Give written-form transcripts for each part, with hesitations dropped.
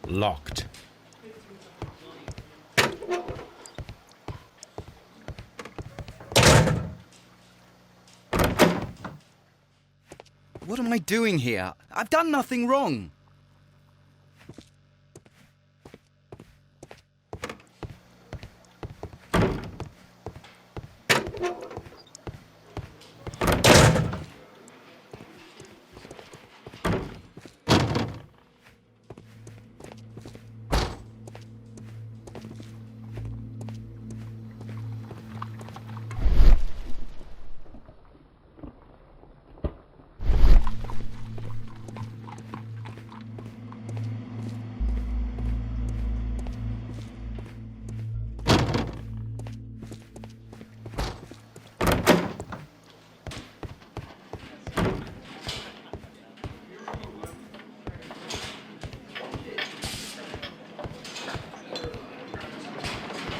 Locked. What am I doing here? I've done nothing wrong.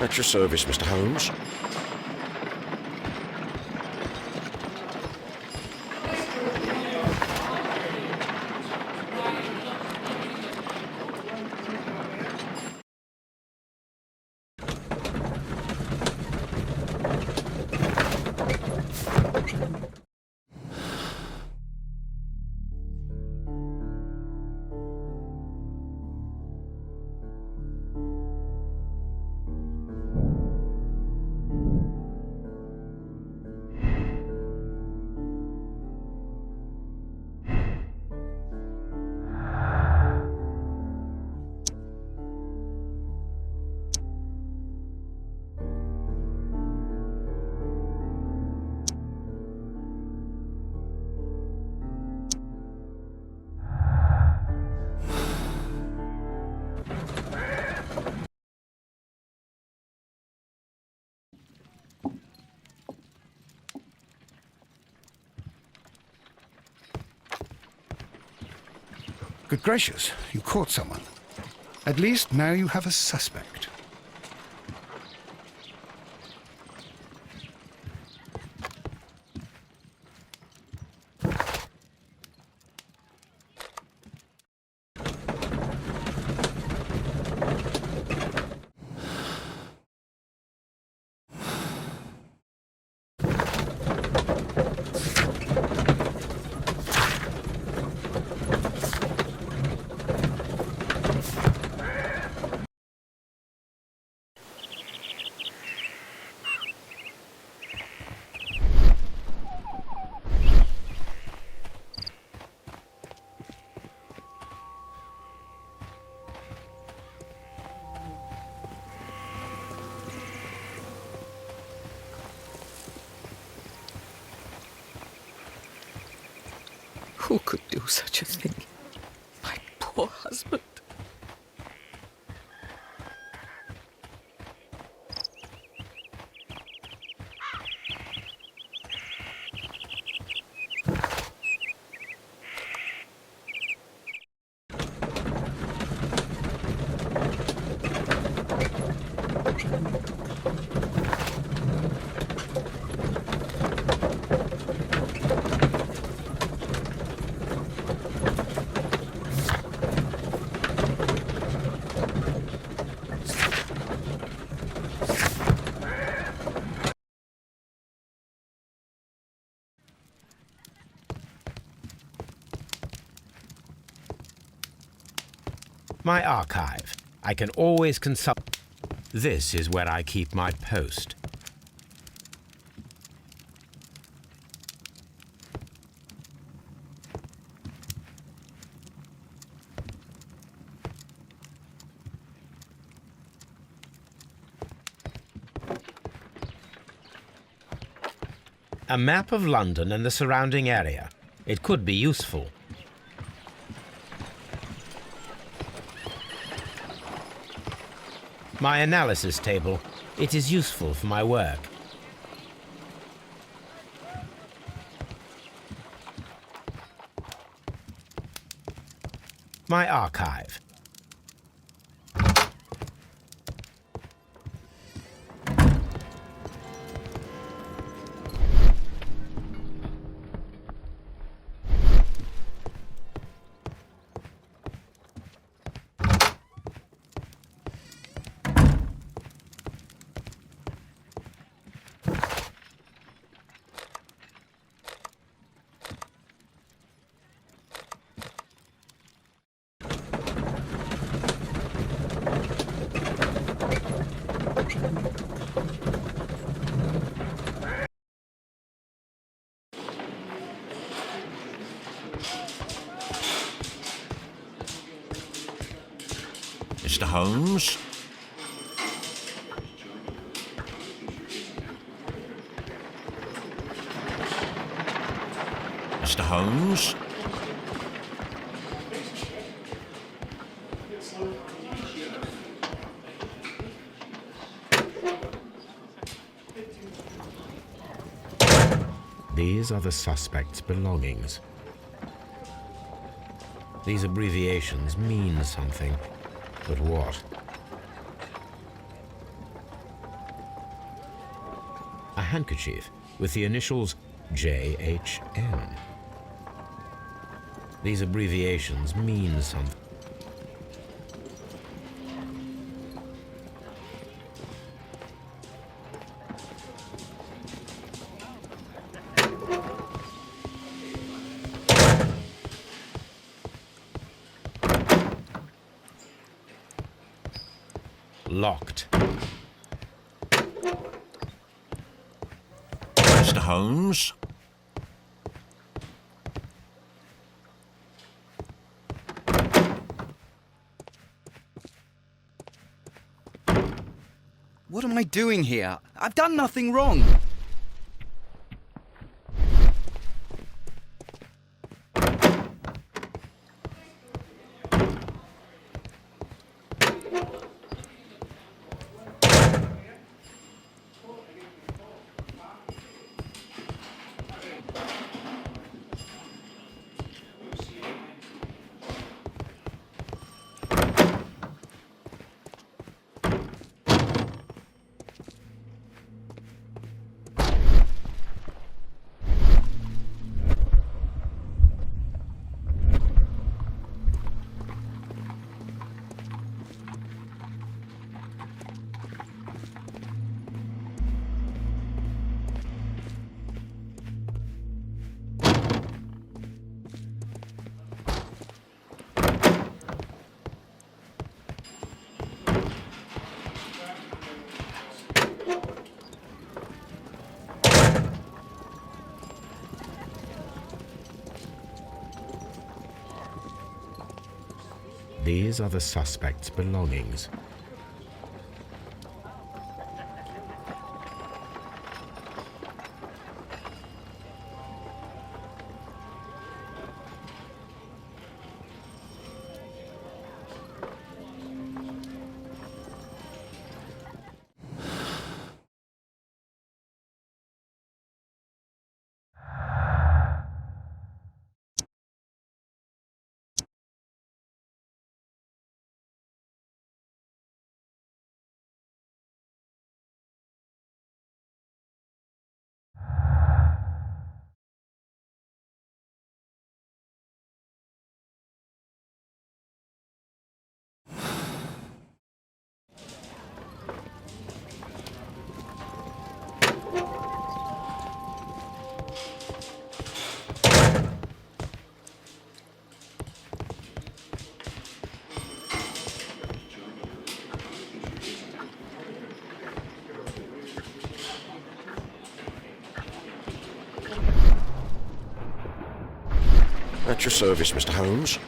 At your service, Mr. Holmes. Good gracious, you caught someone. At least now you have a suspect. Who could do such a thing? My poor husband. My archive. I can always consult. This is where I keep my post. A map of London and the surrounding area. It could be useful. My analysis table. It is useful for my work. My archive. Mr. Holmes? Mr. Holmes? These are the suspect's belongings. These abbreviations mean something, but what? A handkerchief with the initials JHN. These abbreviations mean something. Locked. Mr. Holmes? What am I doing here? I've done nothing wrong. These are the suspect's belongings. At your service, Mr. Holmes.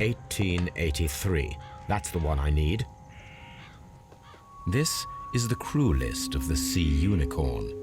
1883. That's the one I need. This is the crew list of the Sea Unicorn.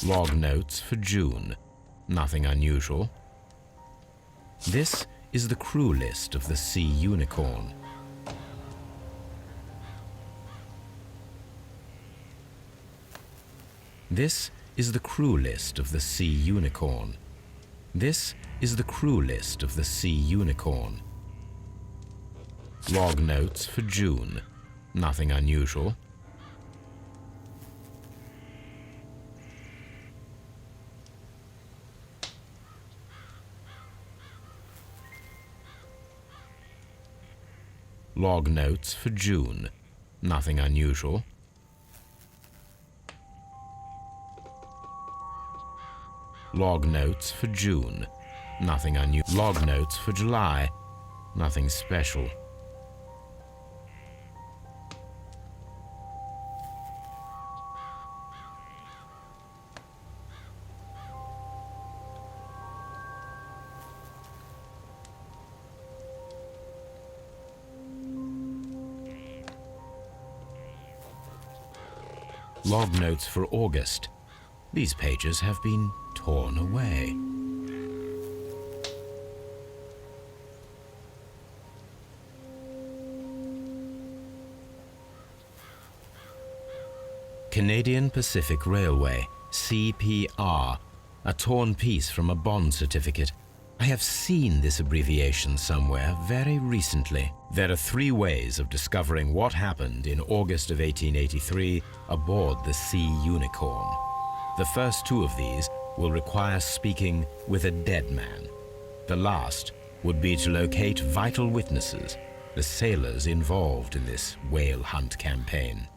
Log notes for June. Nothing unusual. This is the crew list of the Sea Unicorn. This is the crew list of the Sea Unicorn. This is the crew list of the Sea Unicorn. Log notes for June. Nothing unusual. Log notes for June. Nothing unusual. Log notes for June. Nothing unusual. Log notes for July. Nothing special. Log notes for August. These pages have been torn away. Canadian Pacific Railway, CPR, a torn piece from a bond certificate. I have seen this abbreviation somewhere very recently. There are 3 ways of discovering what happened in August of 1883 aboard the Sea Unicorn. The first 2 of these will require speaking with a dead man. The last would be to locate vital witnesses, the sailors involved in this whale hunt campaign.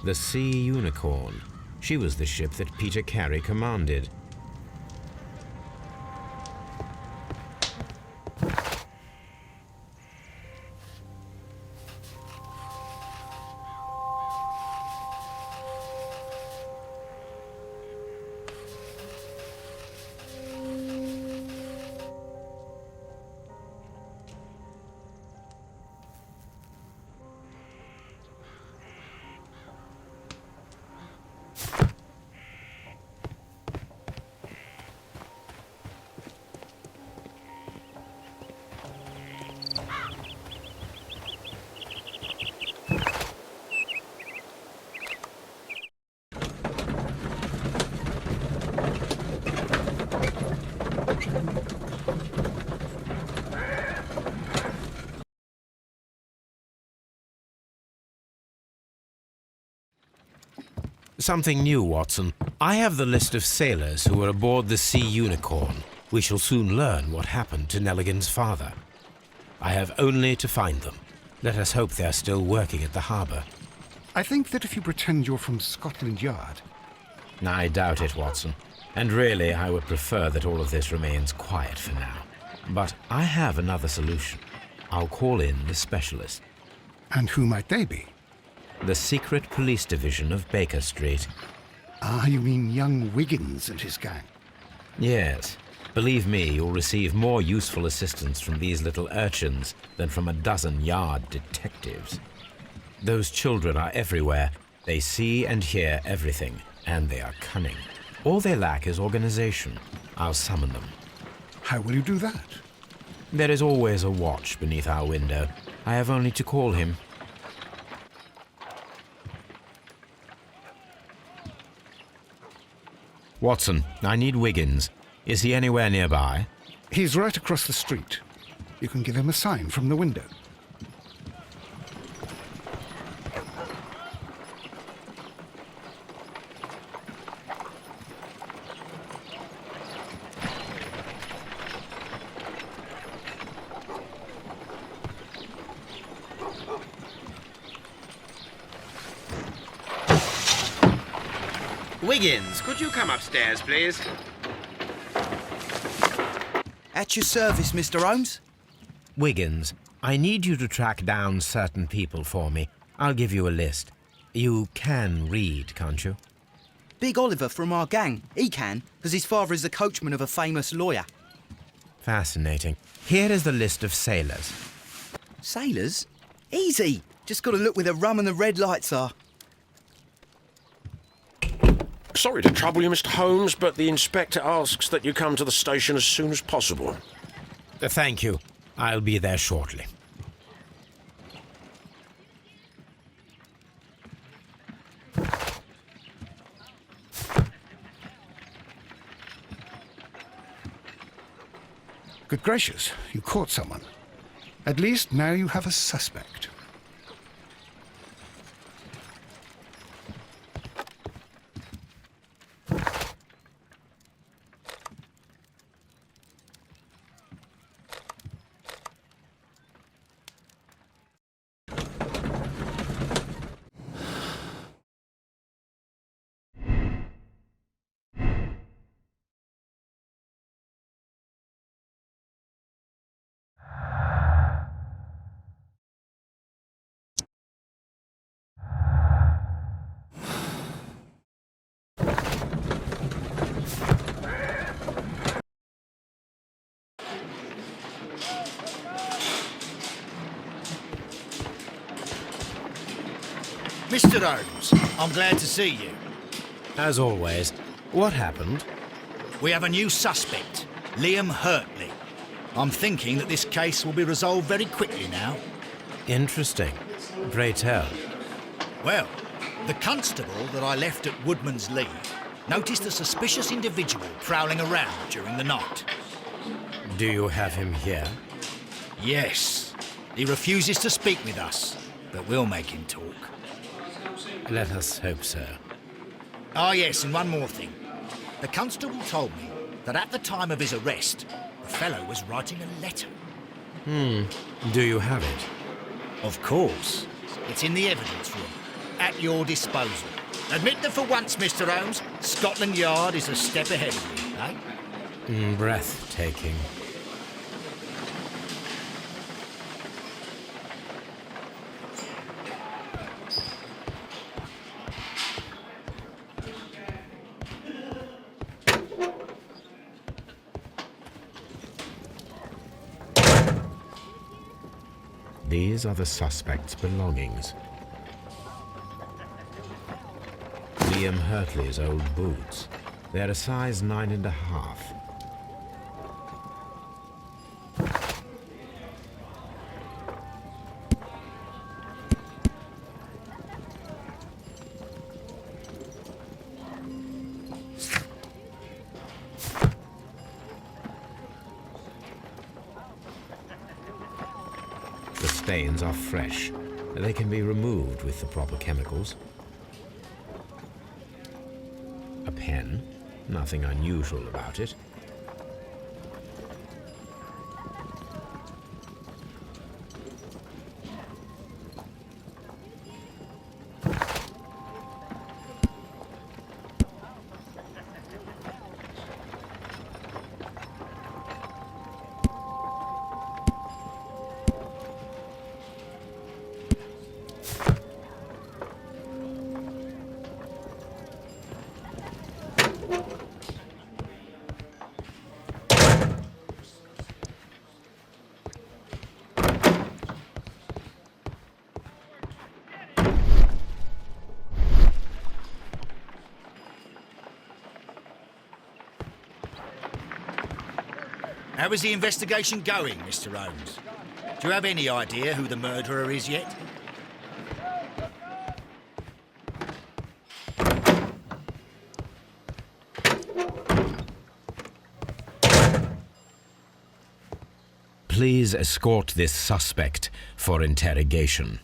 The Sea Unicorn. She was the ship that Peter Carey commanded. Something new, Watson. I have the list of sailors who were aboard the Sea Unicorn. We shall soon learn what happened to Nelligan's father. I have only to find them. Let us hope they are still working at the harbour. I think that if you pretend you're from Scotland Yard... I doubt it, Watson. And really, I would prefer that all of this remains quiet for now. But I have another solution. I'll call in the specialist. And who might they be? The secret police division of Baker Street. Ah, you mean young Wiggins and his gang? Yes. Believe me, you'll receive more useful assistance from these little urchins than from a dozen yard detectives. Those children are everywhere. They see and hear everything, and they are cunning. All they lack is organization. I'll summon them. How will you do that? There is always a watch beneath our window. I have only to call him. Watson, I need Wiggins. Is he anywhere nearby? He's right across the street. You can give him a sign from the window. Wiggins, could you come upstairs, please? At your service, Mr. Holmes. Wiggins, I need you to track down certain people for me. I'll give you a list. You can read, can't you? Big Oliver from our gang. He can, because his father is the coachman of a famous lawyer. Fascinating. Here is the list of sailors. Sailors? Easy. Just got to look where the rum and the red lights are. Sorry to trouble you, Mr. Holmes, but the inspector asks that you come to the station as soon as possible. Thank you. I'll be there shortly. Good gracious, you caught someone. At least now you have a suspect. Mr. Holmes, I'm glad to see you. As always, what happened? We have a new suspect, Liam Hurtley. I'm thinking that this case will be resolved very quickly now. Interesting. Pray tell. Well, the constable that I left at Woodman's Lee noticed a suspicious individual prowling around during the night. Do you have him here? Yes. He refuses to speak with us, but we'll make him talk. Let us hope so. Ah, yes, and one more thing. The constable told me that at the time of his arrest, the fellow was writing a letter. Do you have it? Of course. It's in the evidence room, at your disposal. Admit that for once, Mr. Holmes, Scotland Yard is a step ahead of you, eh? Breathtaking. These are the suspect's belongings. Liam Hurtley's old boots. They're a size 9.5. stains are fresh. They can be removed with the proper chemicals. A pen, nothing unusual about it. How is the investigation going, Mr. Holmes? Do you have any idea who the murderer is yet? Please escort this suspect for interrogation.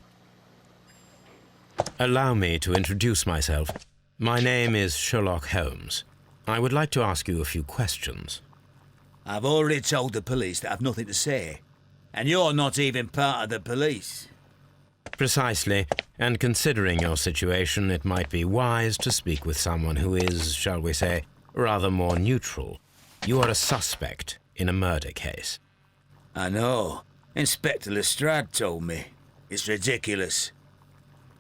Allow me to introduce myself. My name is Sherlock Holmes. I would like to ask you a few questions. I've already told the police that I've nothing to say. And you're not even part of the police. Precisely, and considering your situation, it might be wise to speak with someone who is, shall we say, rather more neutral. You are a suspect in a murder case. I know. Inspector Lestrade told me. It's ridiculous.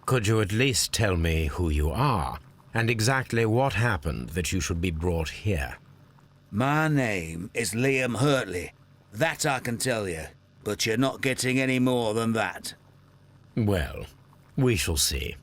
Could you at least tell me who you are, and exactly what happened that you should be brought here? My name is Liam Hurtley. That I can tell you. But you're not getting any more than that. Well, we shall see.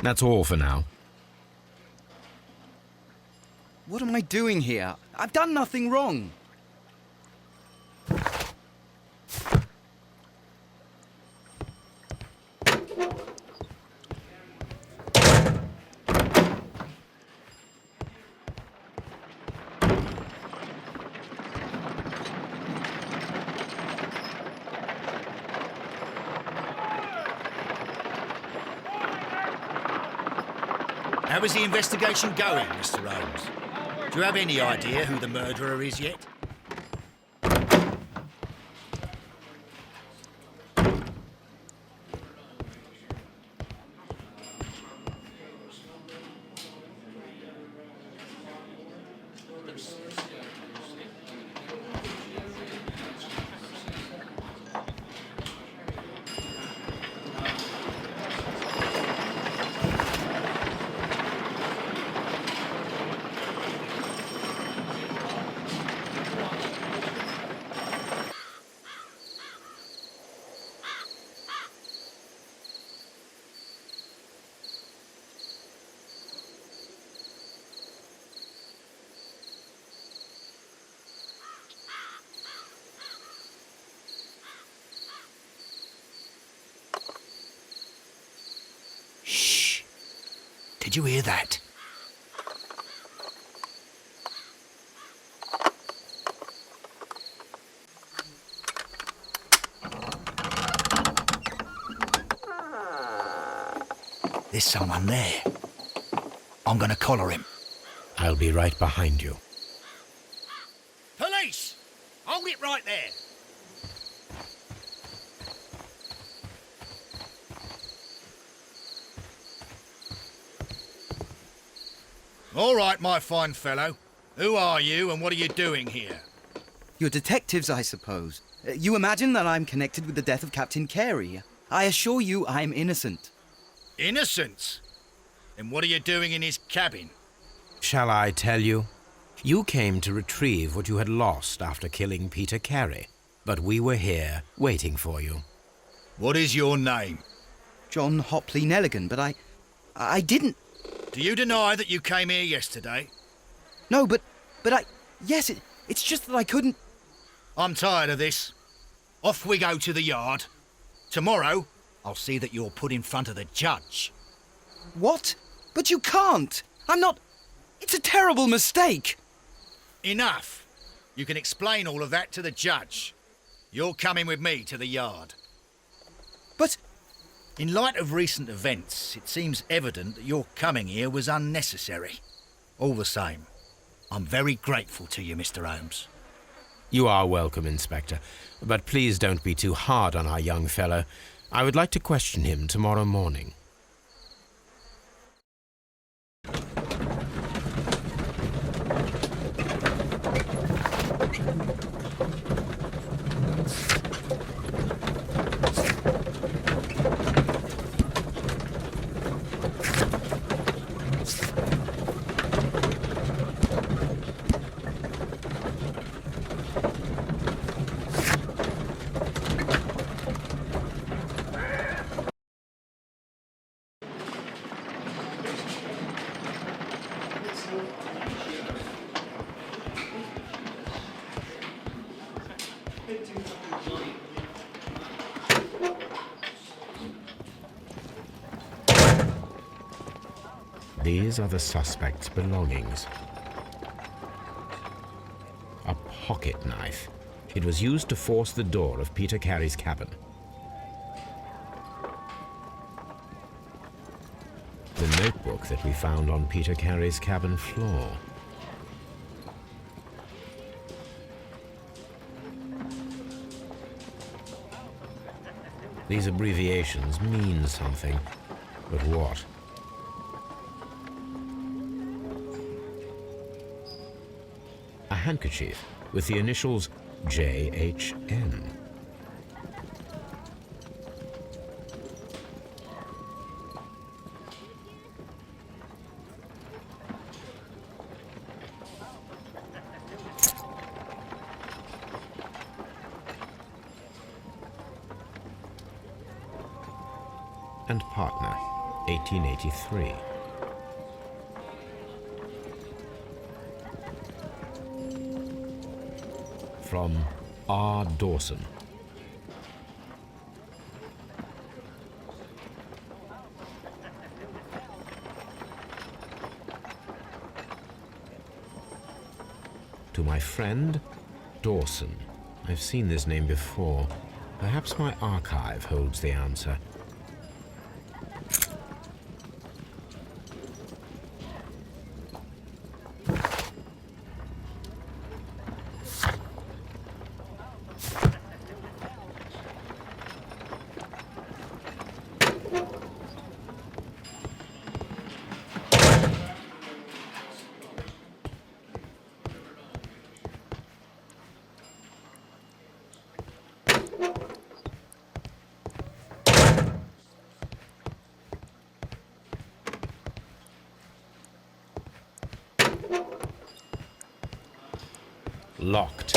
That's all for now. What am I doing here? I've done nothing wrong. How is the investigation going, Mr. Holmes? Do you have any idea who the murderer is yet? Shh! Did you hear that? There's someone there. I'm gonna collar him. I'll be right behind you. Police! Hold it right there! All right, my fine fellow. Who are you and what are you doing here? You're detectives, I suppose. You imagine that I'm connected with the death of Captain Carey. I assure you I'm innocent. Innocent? Then what are you doing in his cabin? Shall I tell you? You came to retrieve what you had lost after killing Peter Carey, but we were here waiting for you. What is your name? John Hopley Nelligan, but I didn't... Do you deny that you came here yesterday? No, but yes, it's just that I couldn't... I'm tired of this. Off we go to the yard. Tomorrow, I'll see that you're put in front of the judge. What? But you can't! I'm not... It's a terrible mistake! Enough. You can explain all of that to the judge. You're coming with me to the yard. But... In light of recent events, it seems evident that your coming here was unnecessary. All the same, I'm very grateful to you, Mr. Holmes. You are welcome, Inspector, but please don't be too hard on our young fellow. I would like to question him tomorrow morning. These are the suspect's belongings. A pocket knife. It was used to force the door of Peter Carey's cabin. The notebook that we found on Peter Carey's cabin floor. These abbreviations mean something, but what? A handkerchief with the initials JHN. And partner. 1883. From R. Dawson. To my friend, Dawson. I've seen this name before. Perhaps my archive holds the answer. Locked.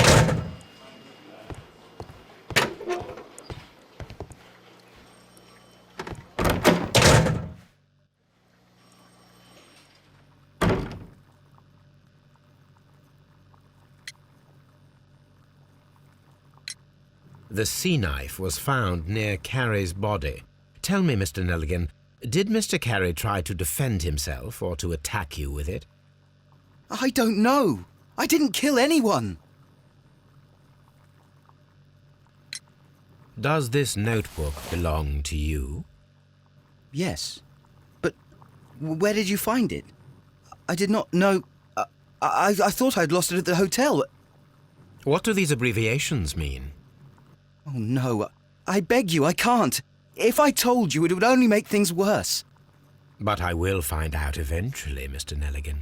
The sea knife was found near Carey's body. Tell me, Mr. Nelligan, did Mr. Carey try to defend himself or to attack you with it? I don't know. I didn't kill anyone. Does this notebook belong to you? Yes. But where did you find it? I did not know. I thought I'd lost it at the hotel. What do these abbreviations mean? Oh, no. I beg you, I can't. If I told you, it would only make things worse. But I will find out eventually, Mr. Nelligan.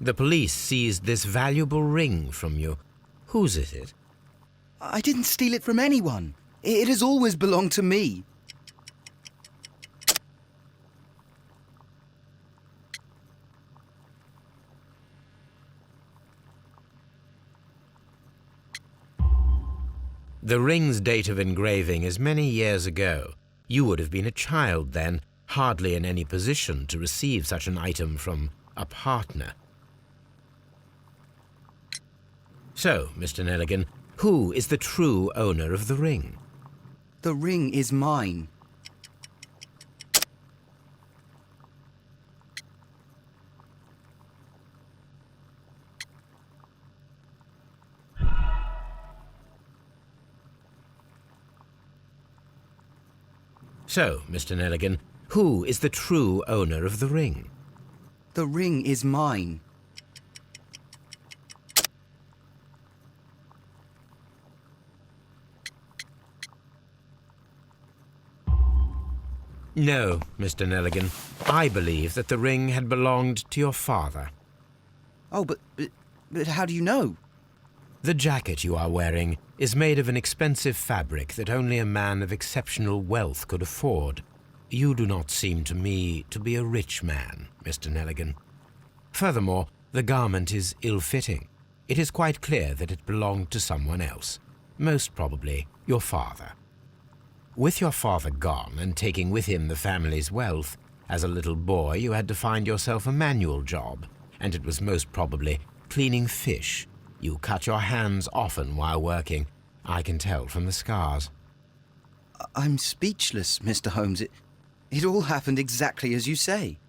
The police seized this valuable ring from you. Whose is it? I didn't steal it from anyone. It has always belonged to me. The ring's date of engraving is many years ago. You would have been a child then, hardly in any position to receive such an item from a partner. So, Mr. Nelligan, who is the true owner of the ring? The ring is mine. So, Mr. Nelligan, who is the true owner of the ring? The ring is mine. No, Mr. Nelligan. I believe that the ring had belonged to your father. Oh, but how do you know? The jacket you are wearing is made of an expensive fabric that only a man of exceptional wealth could afford. You do not seem to me to be a rich man, Mr. Nelligan. Furthermore, the garment is ill-fitting. It is quite clear that it belonged to someone else, most probably your father. With your father gone and taking with him the family's wealth, as a little boy you had to find yourself a manual job, and it was most probably cleaning fish. You cut your hands often while working. I can tell from the scars. I'm speechless, Mr. Holmes. It all happened exactly as you say.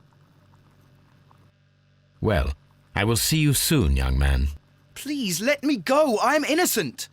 Well, I will see you soon, young man. Please, let me go. I am innocent.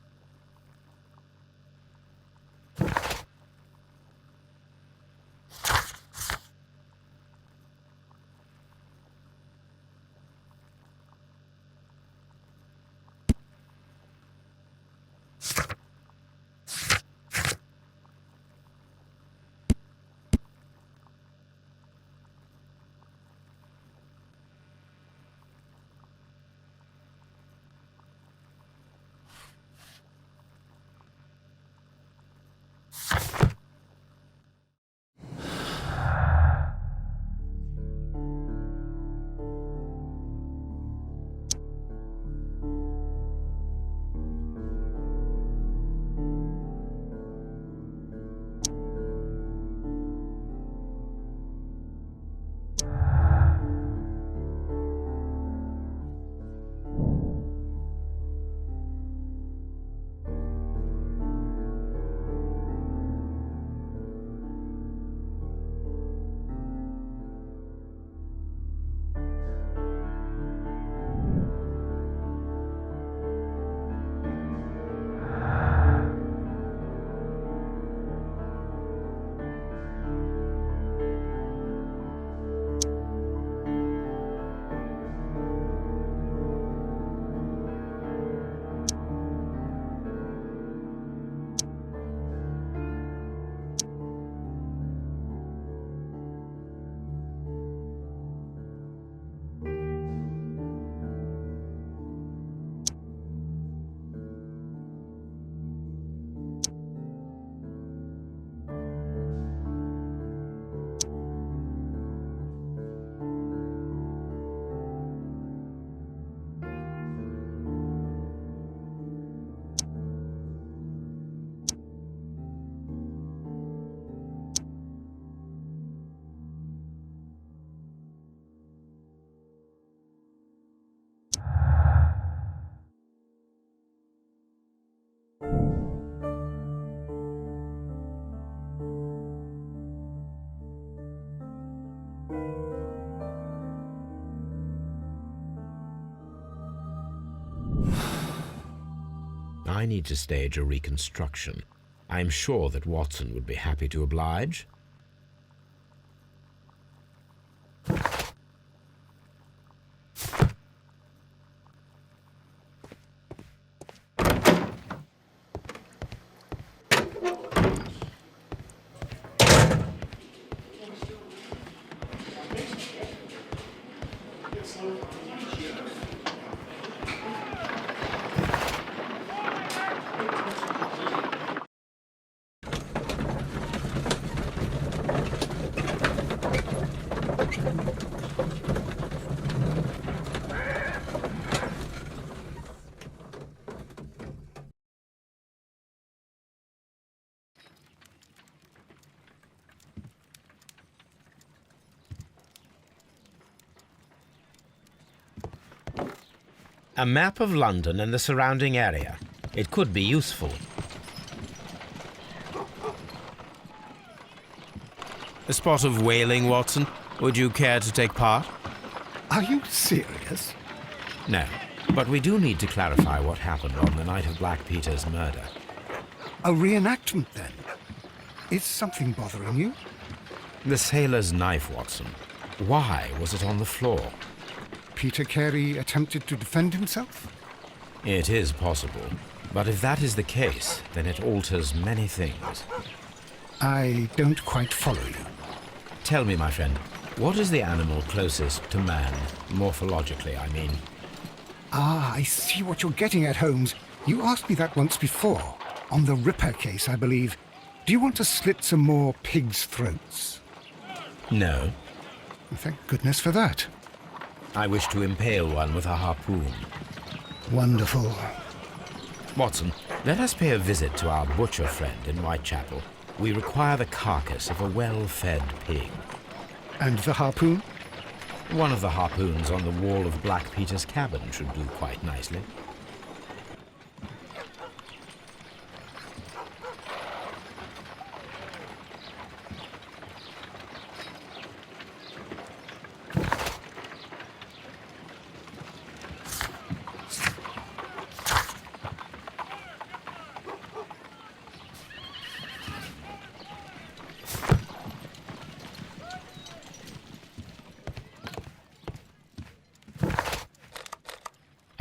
I need to stage a reconstruction. I'm sure that Watson would be happy to oblige. A map of London and the surrounding area. It could be useful. A spot of whaling, Watson. Would you care to take part? Are you serious? No, but we do need to clarify what happened on the night of Black Peter's murder. A reenactment, then? Is something bothering you? The sailor's knife, Watson. Why was it on the floor? Peter Carey attempted to defend himself? It is possible. But if that is the case, then it alters many things. I don't quite follow you. Tell me, my friend, what is the animal closest to man, morphologically, I mean? Ah, I see what you're getting at, Holmes. You asked me that once before. On the Ripper case, I believe. Do you want to slit some more pigs' throats? No. Thank goodness for that. I wish to impale one with a harpoon. Wonderful. Watson, let us pay a visit to our butcher friend in Whitechapel. We require the carcass of a well-fed pig. And the harpoon? One of the harpoons on the wall of Black Peter's cabin should do quite nicely.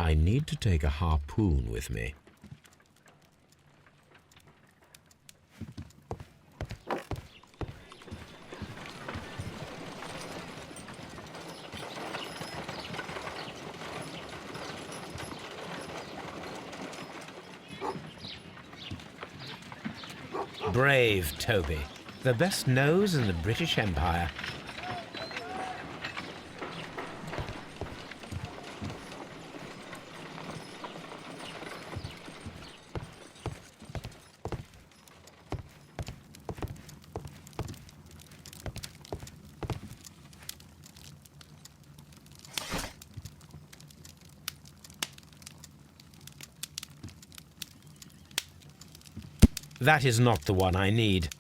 I need to take a harpoon with me. Brave Toby, the best nose in the British Empire. That is not the one I need.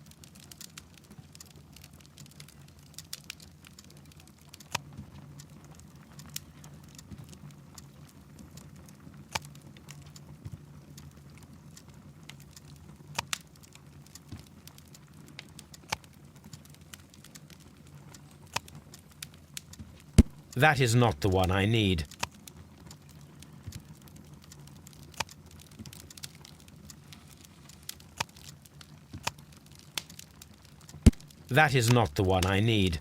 That is not the one I need. That is not the one I need.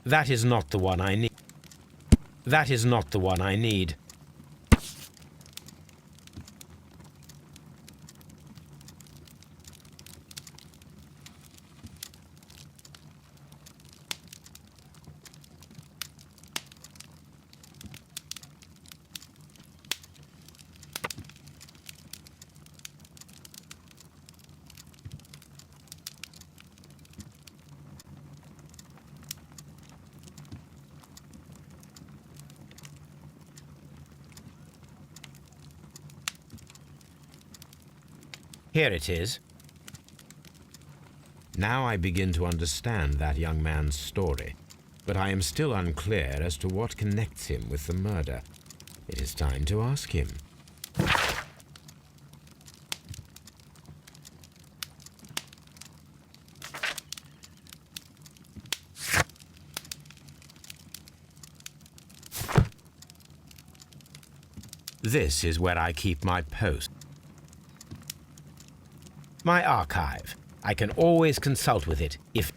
That is not the one I need. That is not the one I need. Here it is. Now I begin to understand that young man's story, but I am still unclear as to what connects him with the murder. It is time to ask him. This is where I keep my post. My archive. I can always consult with it if...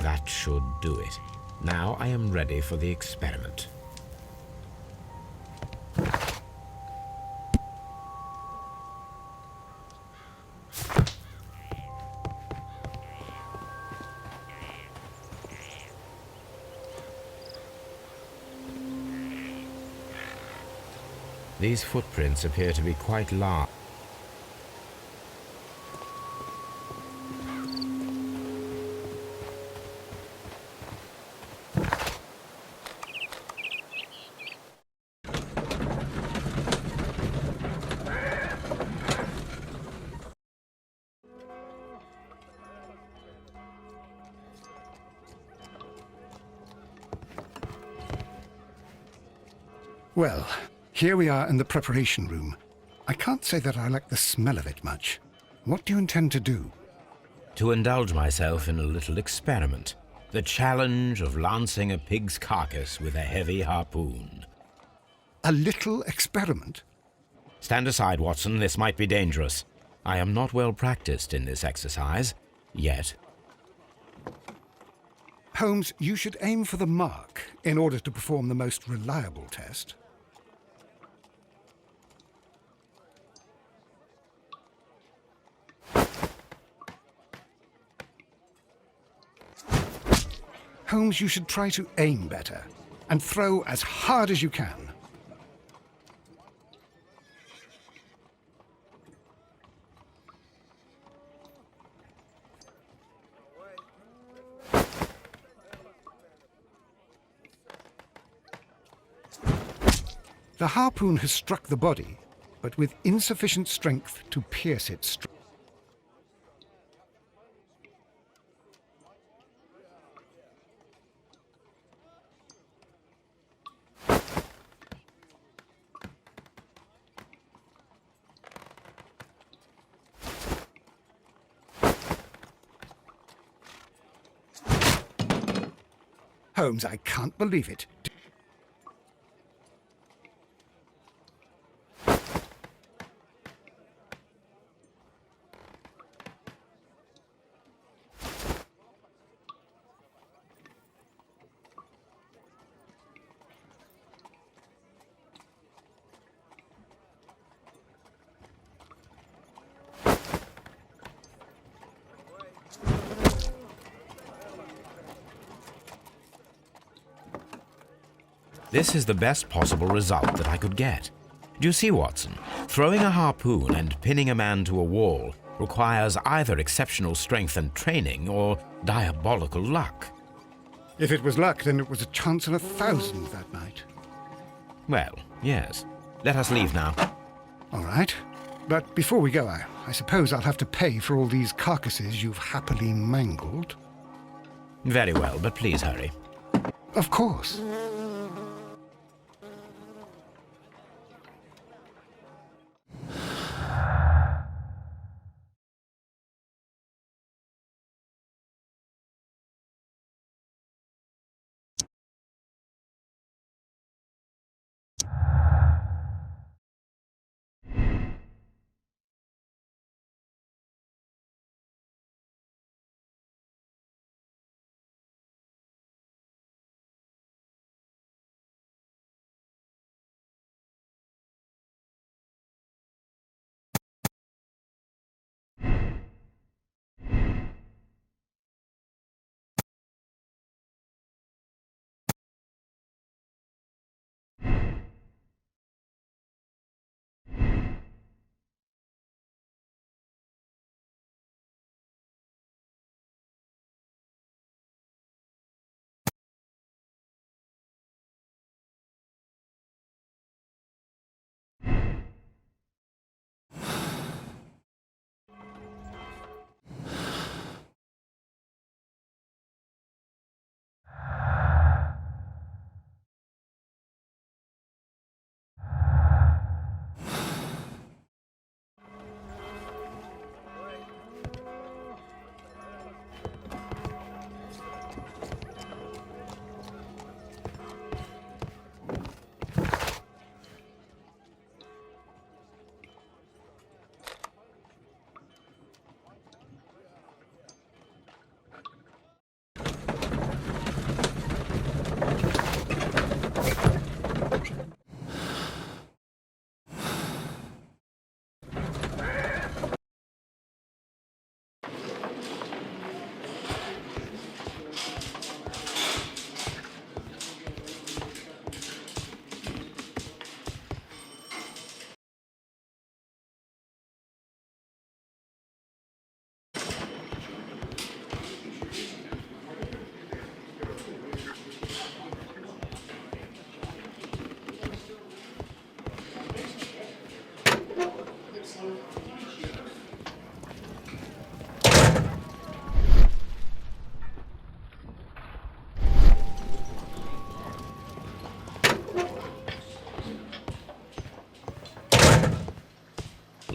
That should do it. Now I am ready for the experiment. These footprints appear to be quite large. Well, here we are in the preparation room. I can't say that I like the smell of it much. What do you intend to do? To indulge myself in a little experiment. The challenge of lancing a pig's carcass with a heavy harpoon. A little experiment? Stand aside, Watson. This might be dangerous. I am not well practiced in this exercise. Yet. Holmes, you should aim for the mark in order to perform the most reliable test. Holmes, you should try to aim better and throw as hard as you can. The harpoon has struck the body, but with insufficient strength to pierce its Holmes, I can't believe it. This is the best possible result that I could get. Do you see, Watson? Throwing a harpoon and pinning a man to a wall requires either exceptional strength and training or diabolical luck. If it was luck, then it was a chance in 1,000 that night. Well, yes. Let us leave now. All right. But before we go, I suppose I'll have to pay for all these carcasses you've happily mangled. Very well, but please hurry. Of course.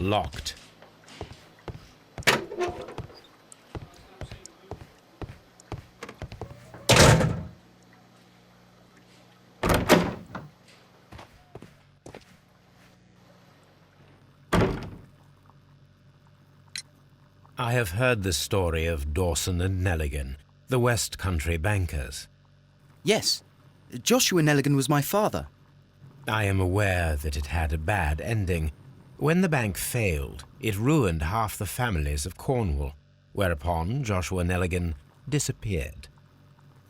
locked. I have heard the story of Dawson and Nelligan, the West Country bankers. Yes, Joshua Nelligan was my father. I am aware that it had a bad ending. When the bank failed, it ruined half the families of Cornwall, whereupon Joshua Nelligan disappeared.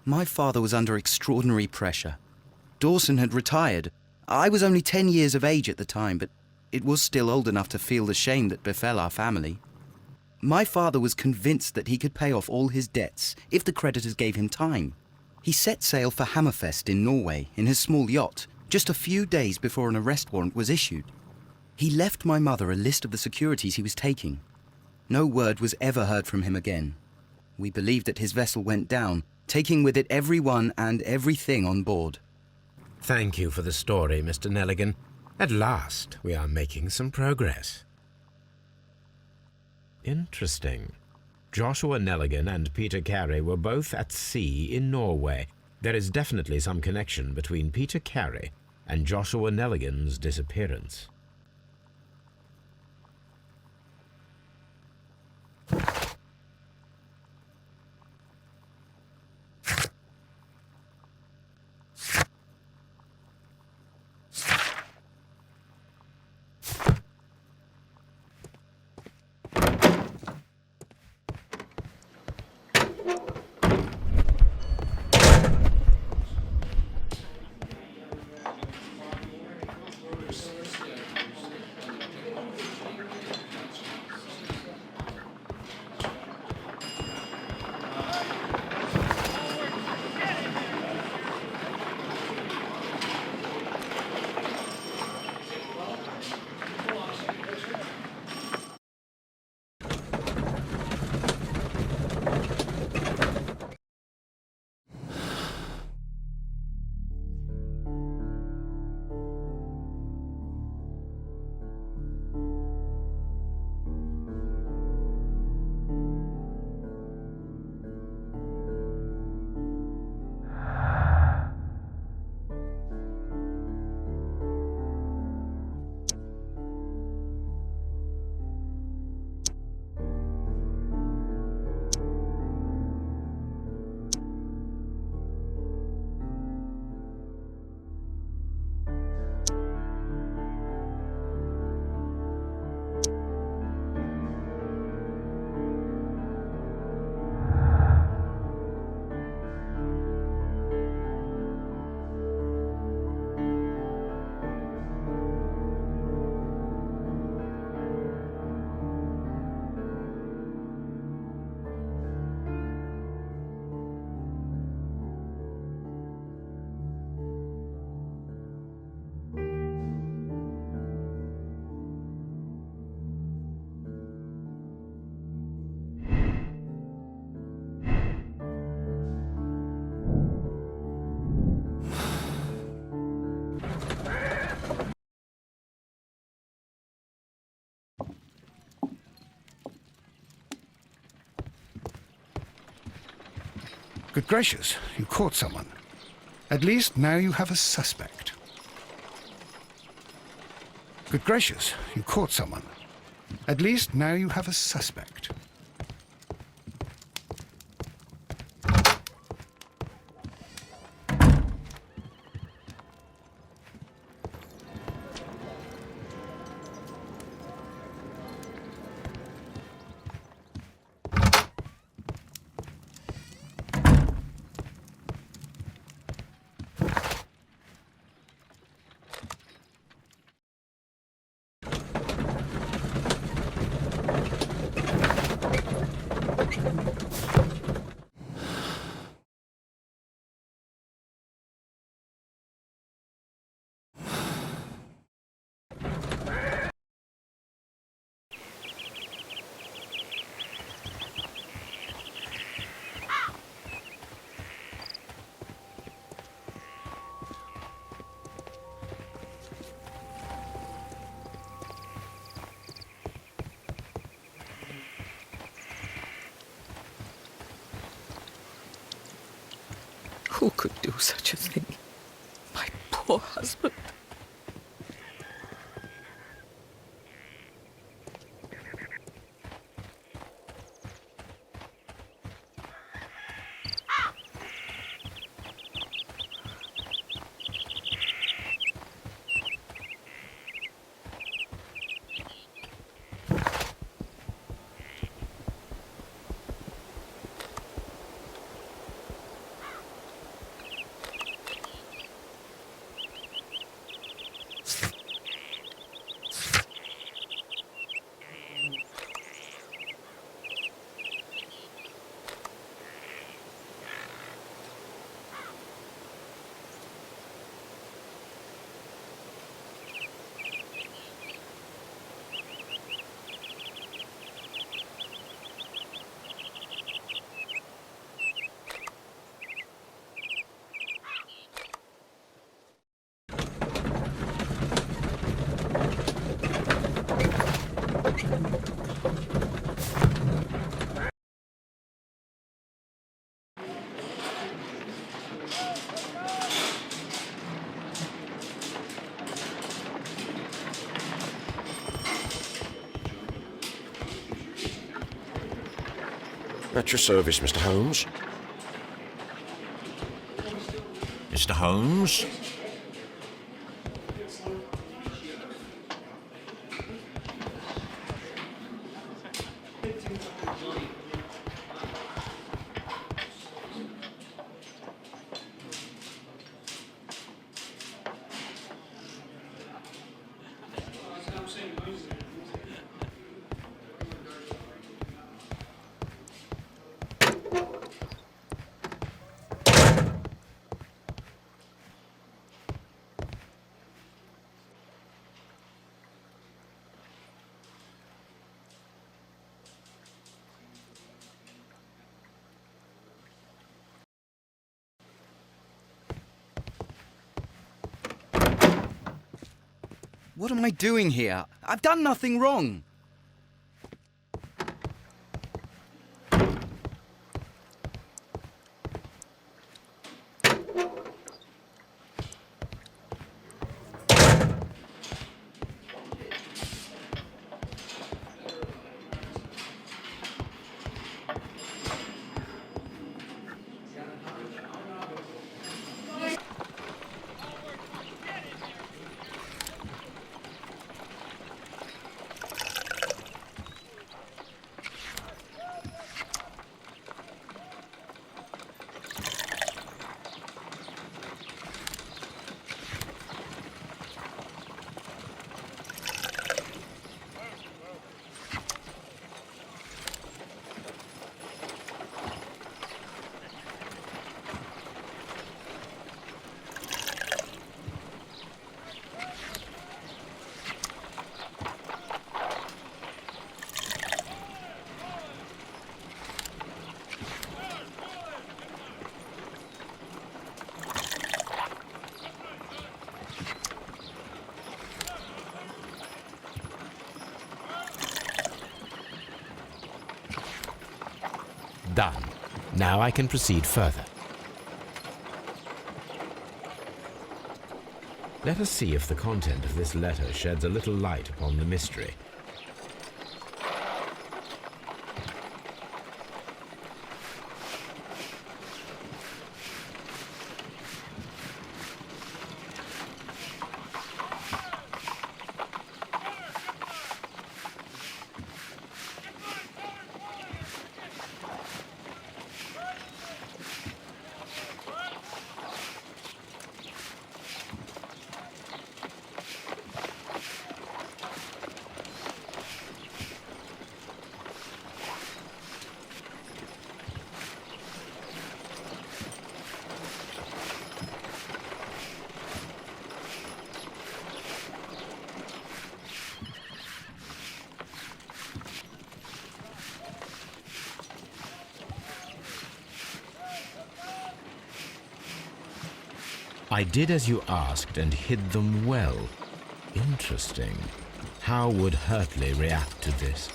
My father was under extraordinary pressure. Dawson had retired. I was only 10 years of age at the time, but it was still old enough to feel the shame that befell our family. My father was convinced that he could pay off all his debts if the creditors gave him time. He set sail for Hammerfest in Norway in his small yacht, just a few days before an arrest warrant was issued. He left my mother a list of the securities he was taking. No word was ever heard from him again. We believe that his vessel went down, taking with it everyone and everything on board. Thank you for the story, Mr. Nelligan. At last, we are making some progress. Interesting. Joshua Nelligan and Peter Carey were both at sea in Norway. There is definitely some connection between Peter Carey and Joshua Nelligan's disappearance. Good gracious, you caught someone. At least now you have a suspect. Good gracious, you caught someone. At least now you have a suspect. Who could do such a thing? My poor husband. At your service, Mr. Holmes. Mr. Holmes? What am I doing here? I've done nothing wrong. Done. Now I can proceed further. Let us see if the content of this letter sheds a little light upon the mystery. I did as you asked and hid them well. Interesting. How would Hurtley react to this?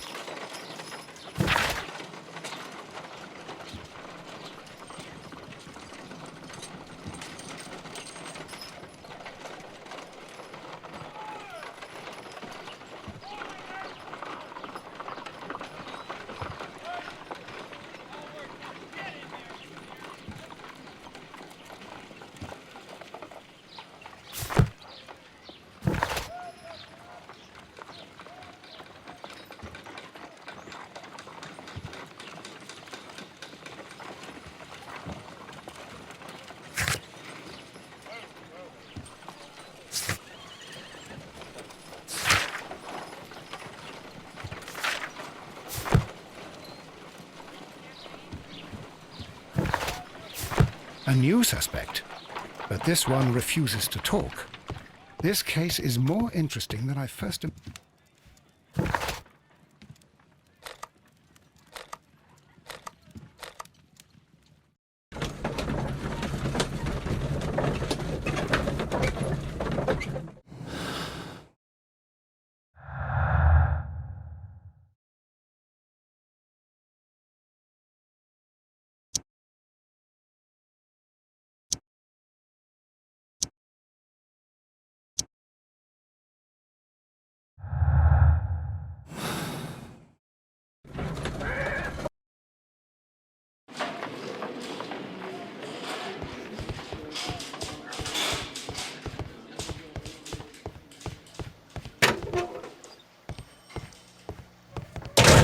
A new suspect. But this one refuses to talk. This case is more interesting than I first...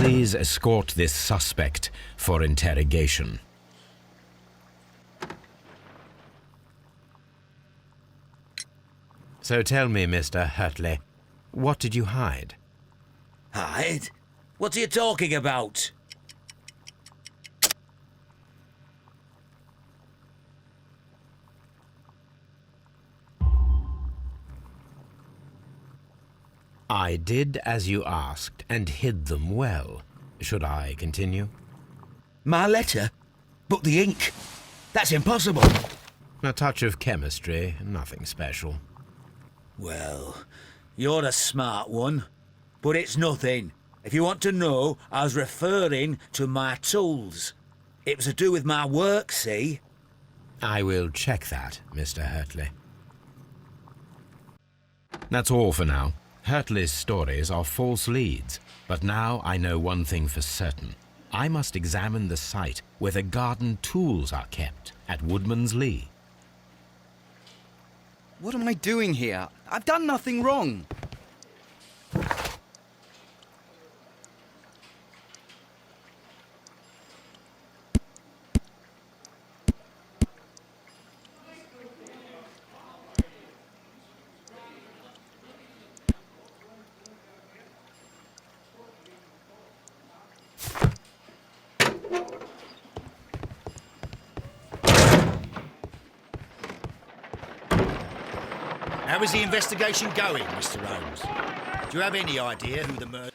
Please escort this suspect for interrogation. So tell me, Mr. Hurtley, what did you hide? Hide? What are you talking about? I did as you asked and hid them well. Should I continue? My letter? But the ink? That's impossible. A touch of chemistry, nothing special. Well, you're a smart one. But it's nothing. If you want to know, I was referring to my tools. It was to do with my work, see? I will check that, Mr. Hurtley. That's all for now. Hurtley's stories are false leads, but now I know one thing for certain. I must examine the site where the garden tools are kept at Woodman's Lee. What am I doing here? I've done nothing wrong. How is the investigation going, Mr. Holmes? Do you have any idea who the murderer...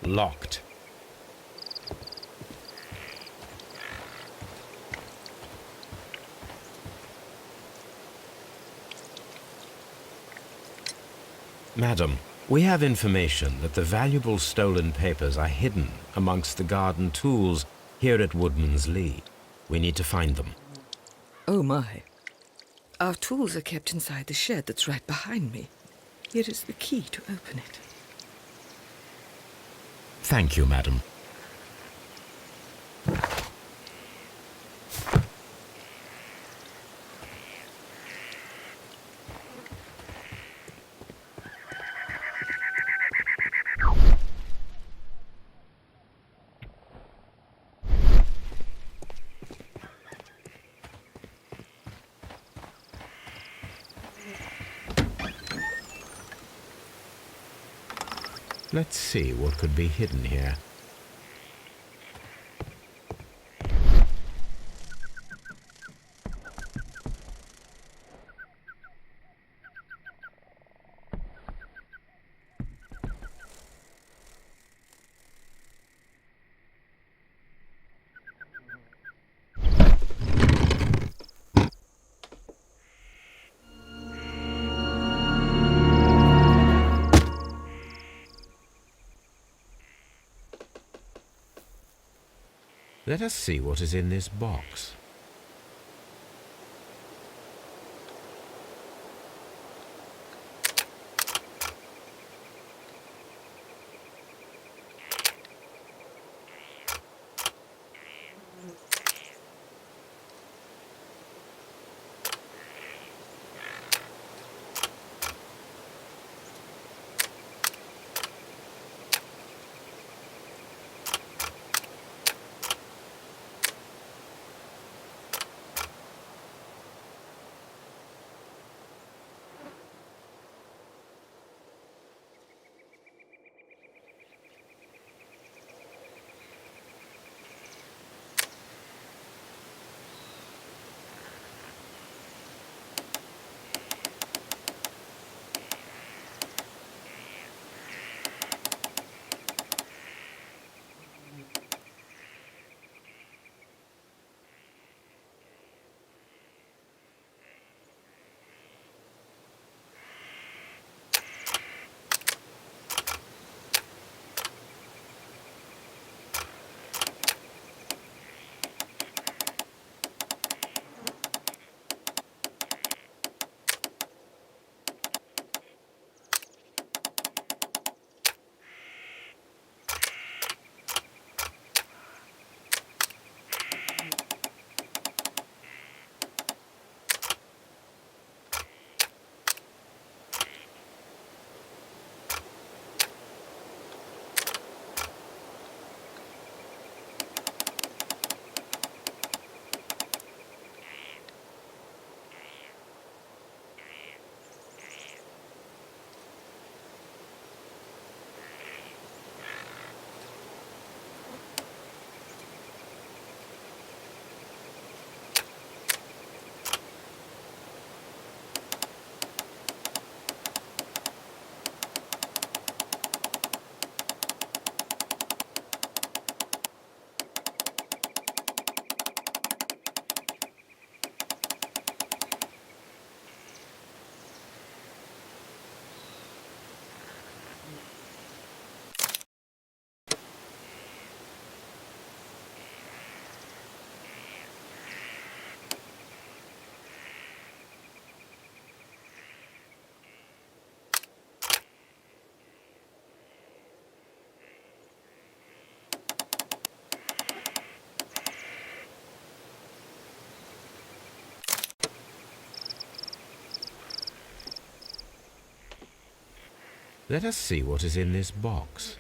Locked. Madam, we have information that the valuable stolen papers are hidden amongst the garden tools here at Woodman's Lee. We need to find them. Oh my. Our tools are kept inside the shed that's right behind me. Here is the key to open it. Thank you, madam. Let's see what could be hidden here. Let us see what is in this box. Let us see what is in this box.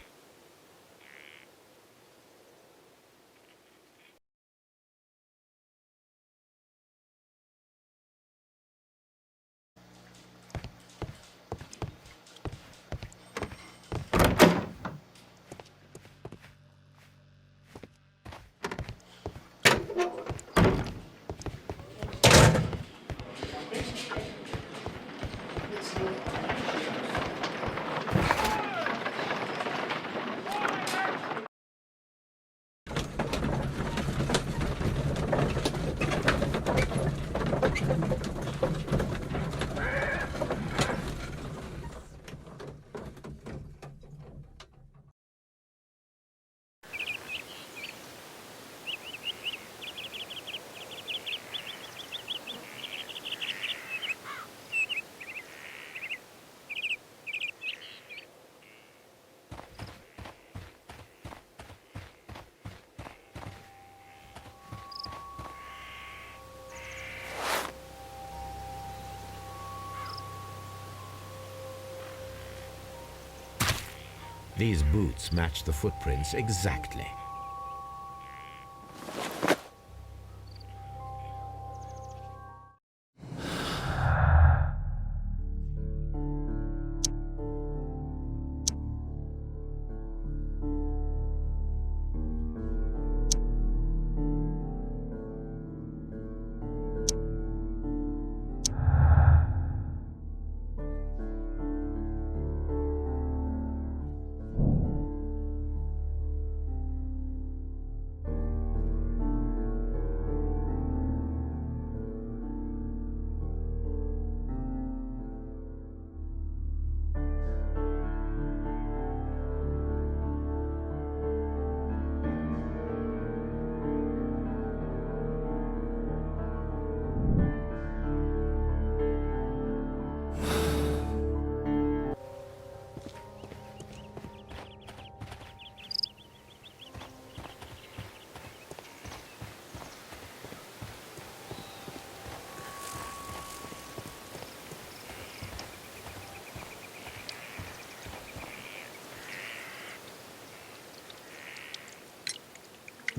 These boots match the footprints exactly.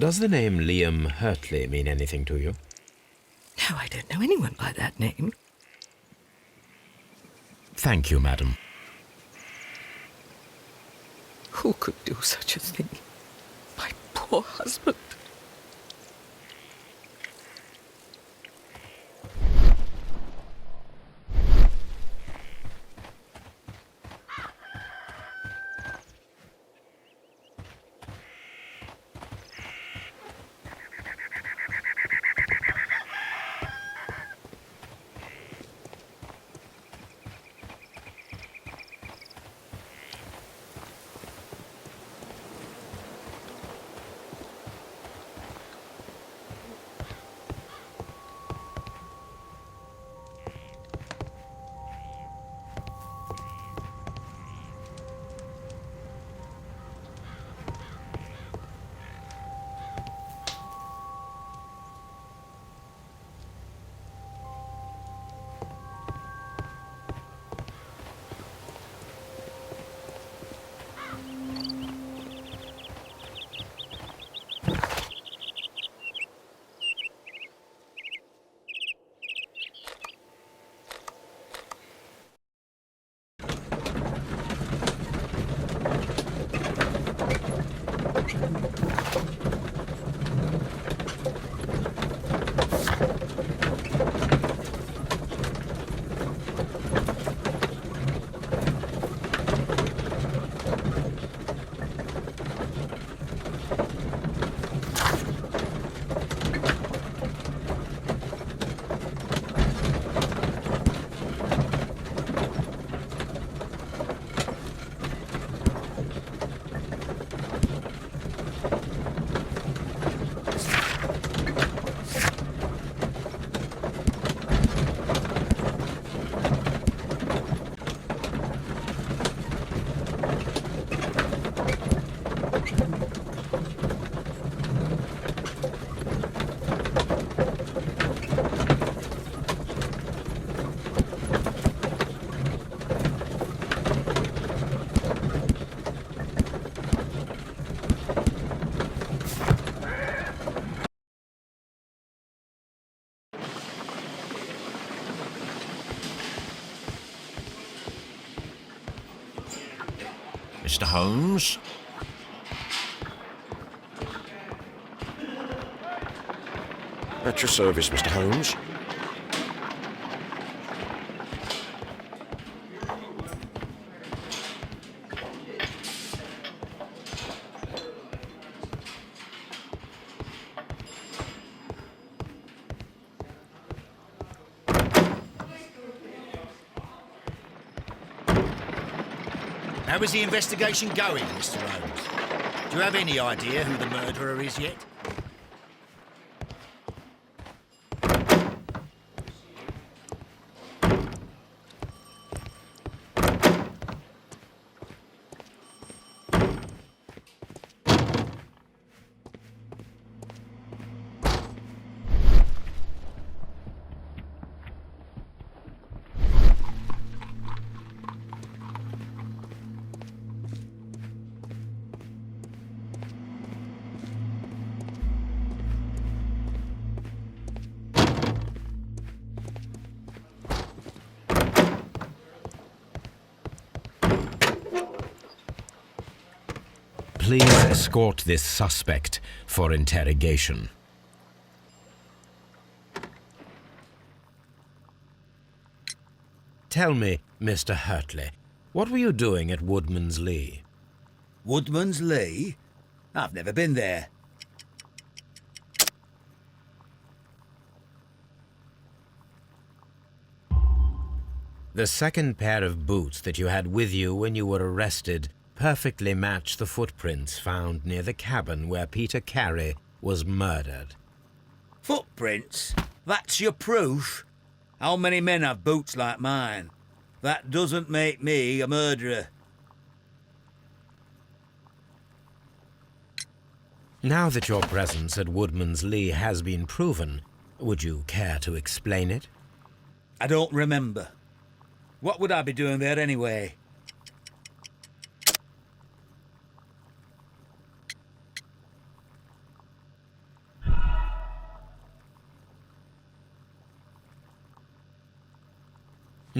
Does the name Liam Hurtley mean anything to you? No, I don't know anyone by that name. Thank you, madam. Who could do such a thing? My poor husband. Mr. Holmes? At your service, Mr. Holmes. How is the investigation going, Mr. Holmes? Do you have any idea who the murderer is yet? Please escort this suspect for interrogation. Tell me, Mr. Hurtley, what were you doing at Woodman's Lee? Woodman's Lee? I've never been there. The second pair of boots that you had with you when you were arrested perfectly match the footprints found near the cabin where Peter Carey was murdered. Footprints? That's your proof? How many men have boots like mine? That doesn't make me a murderer. Now that your presence at Woodman's Lee has been proven, would you care to explain it? I don't remember. What would I be doing there anyway?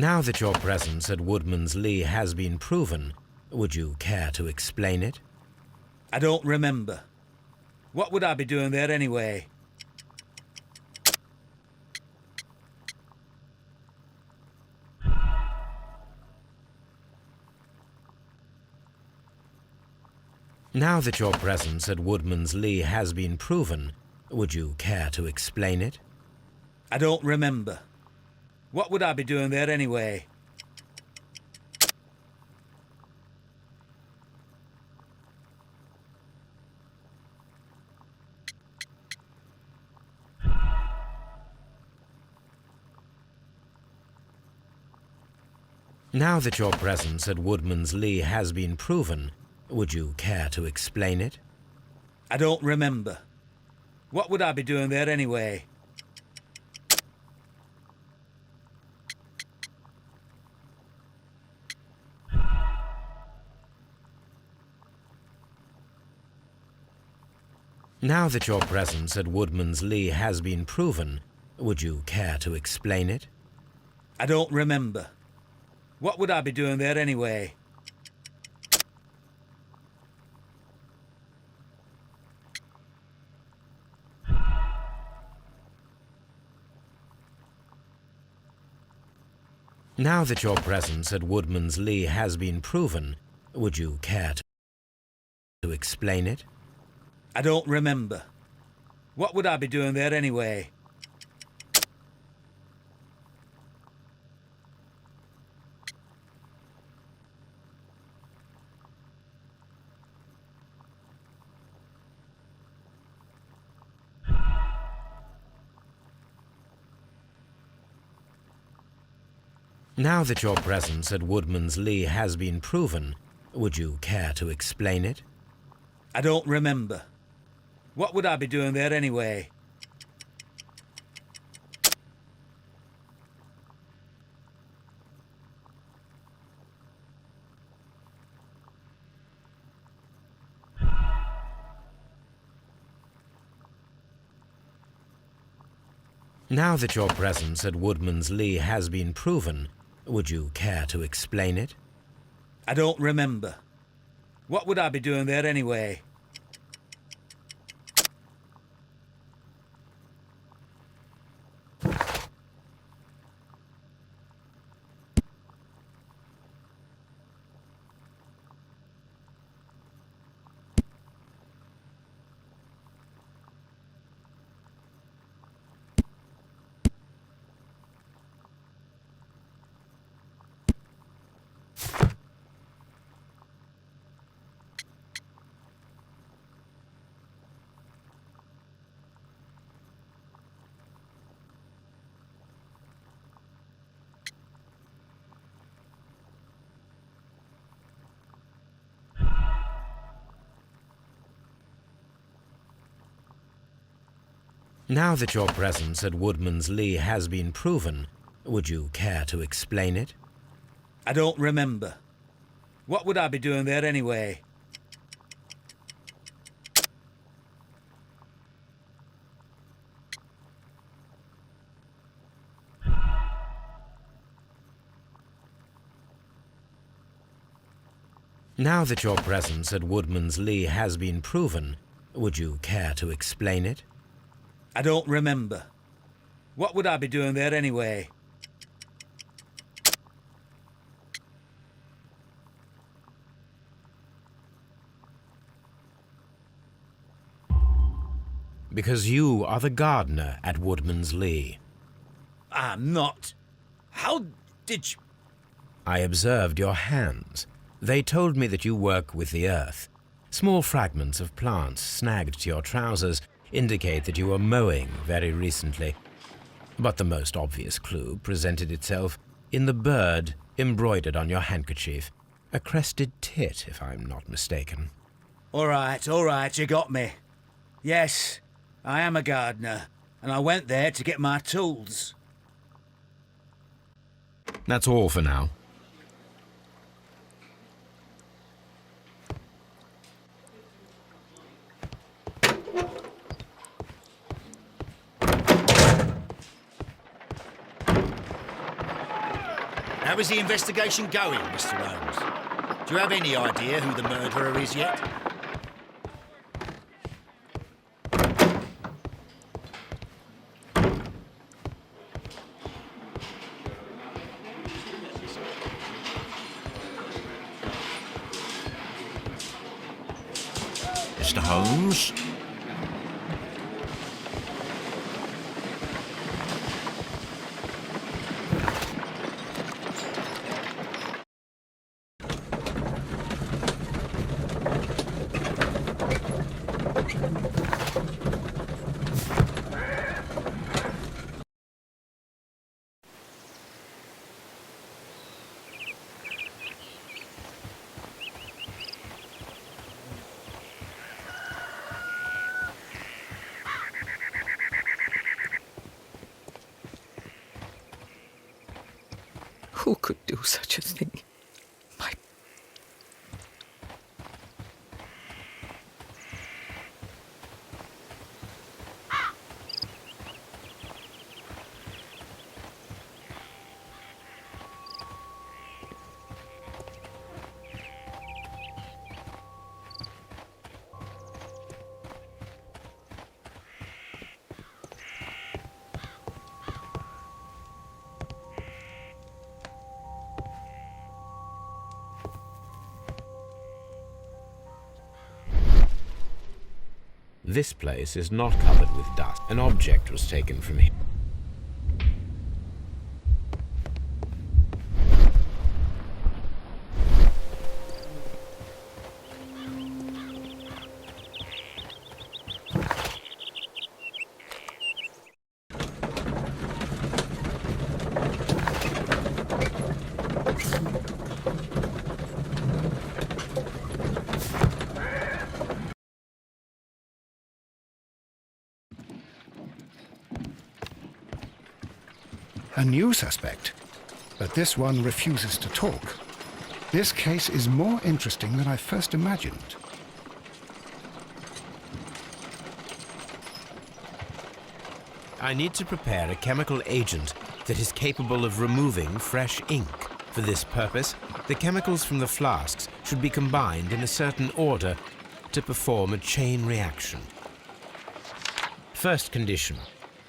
Now that your presence at Woodman's Lee has been proven, would you care to explain it? I don't remember. What would I be doing there anyway? Now that your presence at Woodman's Lee has been proven, would you care to explain it? I don't remember. What would I be doing there anyway? Now that your presence at Woodman's Lee has been proven, would you care to explain it? I don't remember. What would I be doing there anyway? Now that your presence at Woodman's Lee has been proven, would you care to explain it? I don't remember. What would I be doing there anyway? Now that your presence at Woodman's Lee has been proven, would you care to explain it? I don't remember. What would I be doing there anyway? Now that your presence at Woodman's Lee has been proven, would you care to explain it? I don't remember. What would I be doing there anyway? Now that your presence at Woodman's Lee has been proven, would you care to explain it? I don't remember. What would I be doing there anyway? Now that your presence at Woodman's Lee has been proven, would you care to explain it? I don't remember. What would I be doing there anyway? Now that your presence at Woodman's Lee has been proven, would you care to explain it? I don't remember. What would I be doing there anyway? Because you are the gardener at Woodman's Lee. I'm not. How did you... I observed your hands. They told me that you work with the earth. Small fragments of plants snagged to your trousers indicate that you were mowing very recently. But the most obvious clue presented itself in the bird embroidered on your handkerchief. A crested tit, if I'm not mistaken. All right, you got me. Yes, I am a gardener, and I went there to get my tools. That's all for now. How is the investigation going, Mr. Holmes? Do you have any idea who the murderer is yet? Mr. Holmes? Who could do such a thing? My... This place is not covered with dust. An object was taken from here. A new suspect, but this one refuses to talk. This case is more interesting than I first imagined. I need to prepare a chemical agent that is capable of removing fresh ink. For this purpose, the chemicals from the flasks should be combined in a certain order to perform a chain reaction. First condition,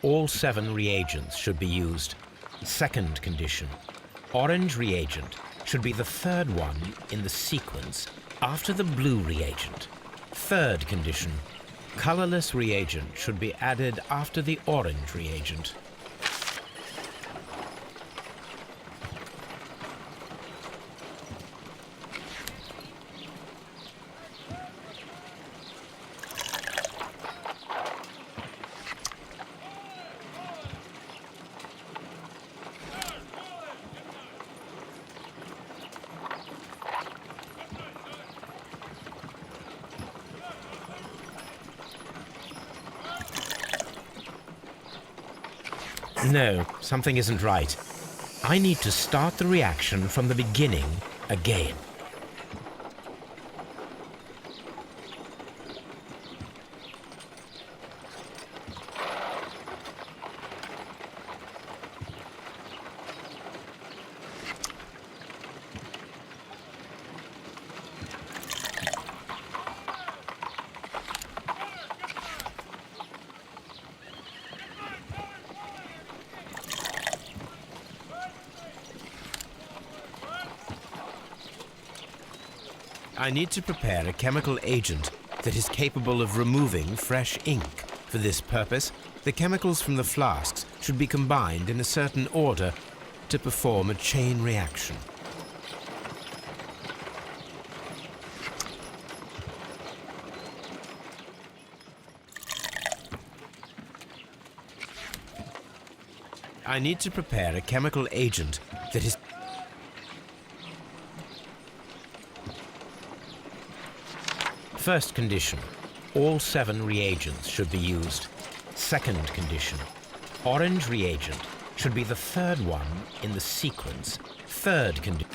all 7 reagents should be used. Second condition, orange reagent should be the third one in the sequence after the blue reagent. Third condition, colorless reagent should be added after the orange reagent. No, something isn't right. I need to start the reaction from the beginning again. I need to prepare a chemical agent that is capable of removing fresh ink. For this purpose, the chemicals from the flasks should be combined in a certain order to perform a chain reaction. I need to prepare a chemical agent that is... First condition, all 7 reagents should be used. Second condition, orange reagent should be the third one in the sequence. Third condition.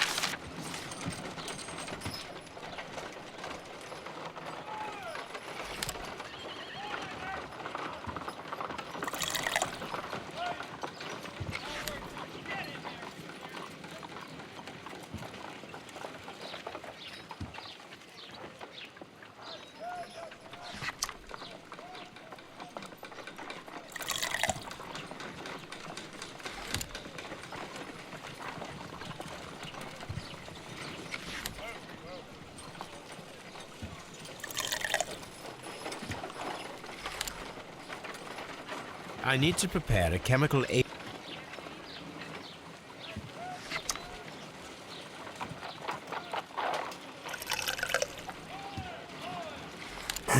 I need to prepare a chemical agent.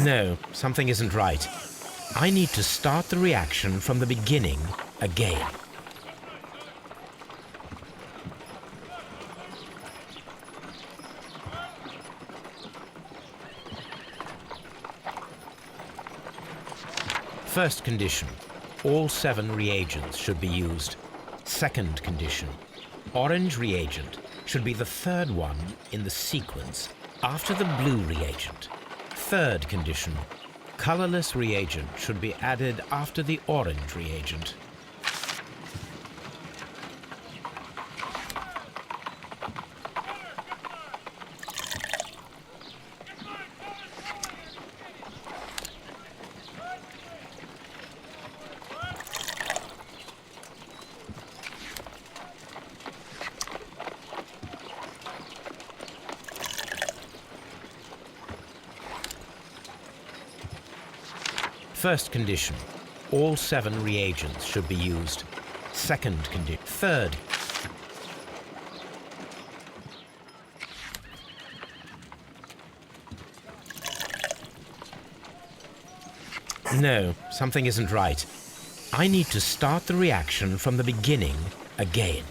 No, something isn't right. I need to start the reaction from the beginning again. First condition, all 7 reagents should be used. Second condition, orange reagent should be the third one in the sequence after the blue reagent. Third condition, colorless reagent should be added after the orange reagent. First condition, all 7 reagents should be used. Second condition, third. No, something isn't right. I need to start the reaction from the beginning again.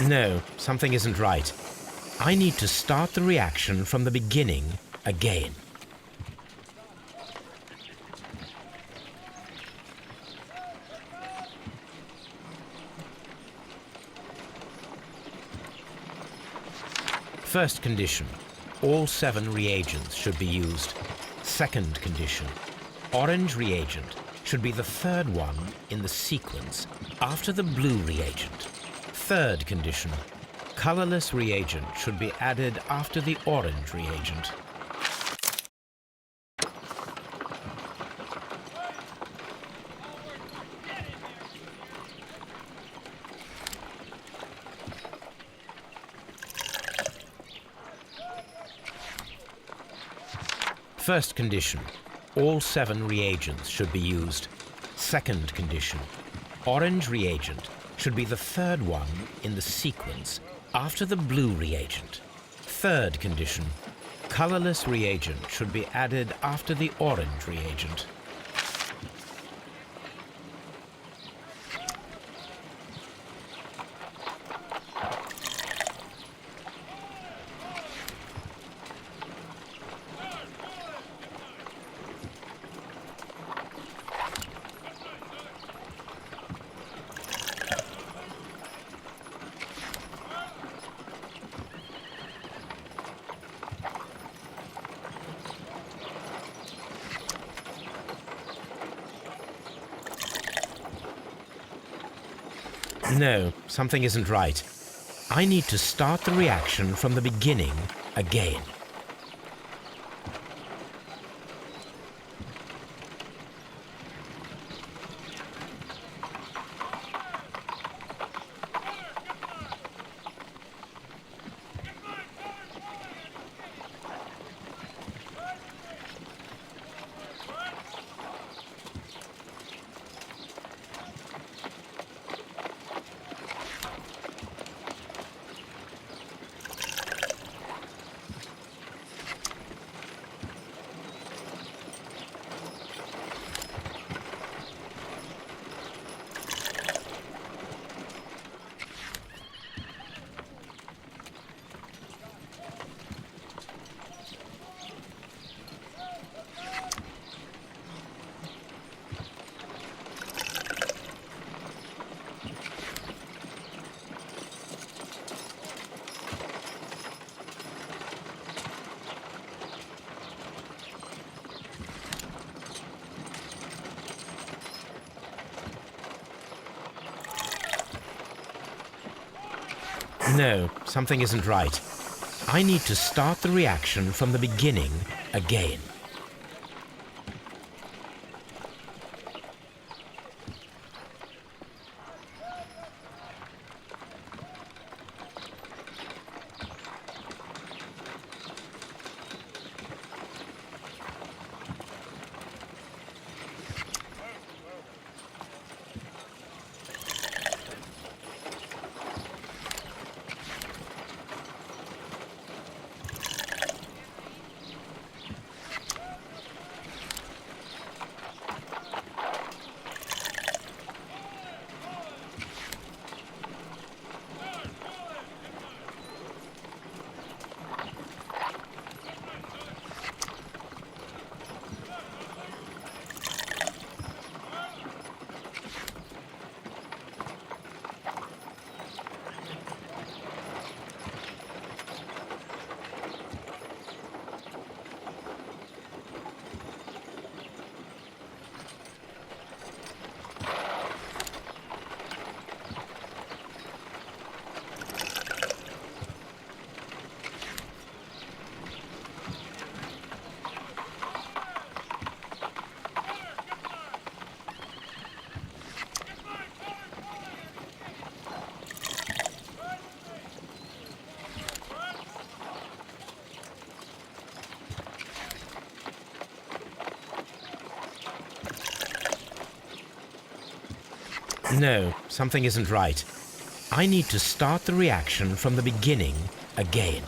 No, something isn't right. I need to start the reaction from the beginning again. First condition, all 7 reagents should be used. Second condition, orange reagent should be the third one in the sequence after the blue reagent. Third condition, colorless reagent should be added after the orange reagent. First condition, all 7 reagents should be used. Second condition, orange reagent should be the third one in the sequence after the blue reagent. Third condition, colorless reagent should be added after the orange reagent. No, something isn't right. I need to start the reaction from the beginning again. No, something isn't right. I need to start the reaction from the beginning again. No, something isn't right. I need to start the reaction from the beginning again.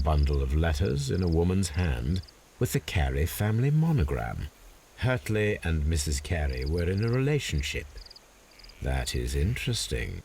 bundle of letters in a woman's hand with the Carey family monogram. Hurtley and Mrs. Carey were in a relationship. That is interesting.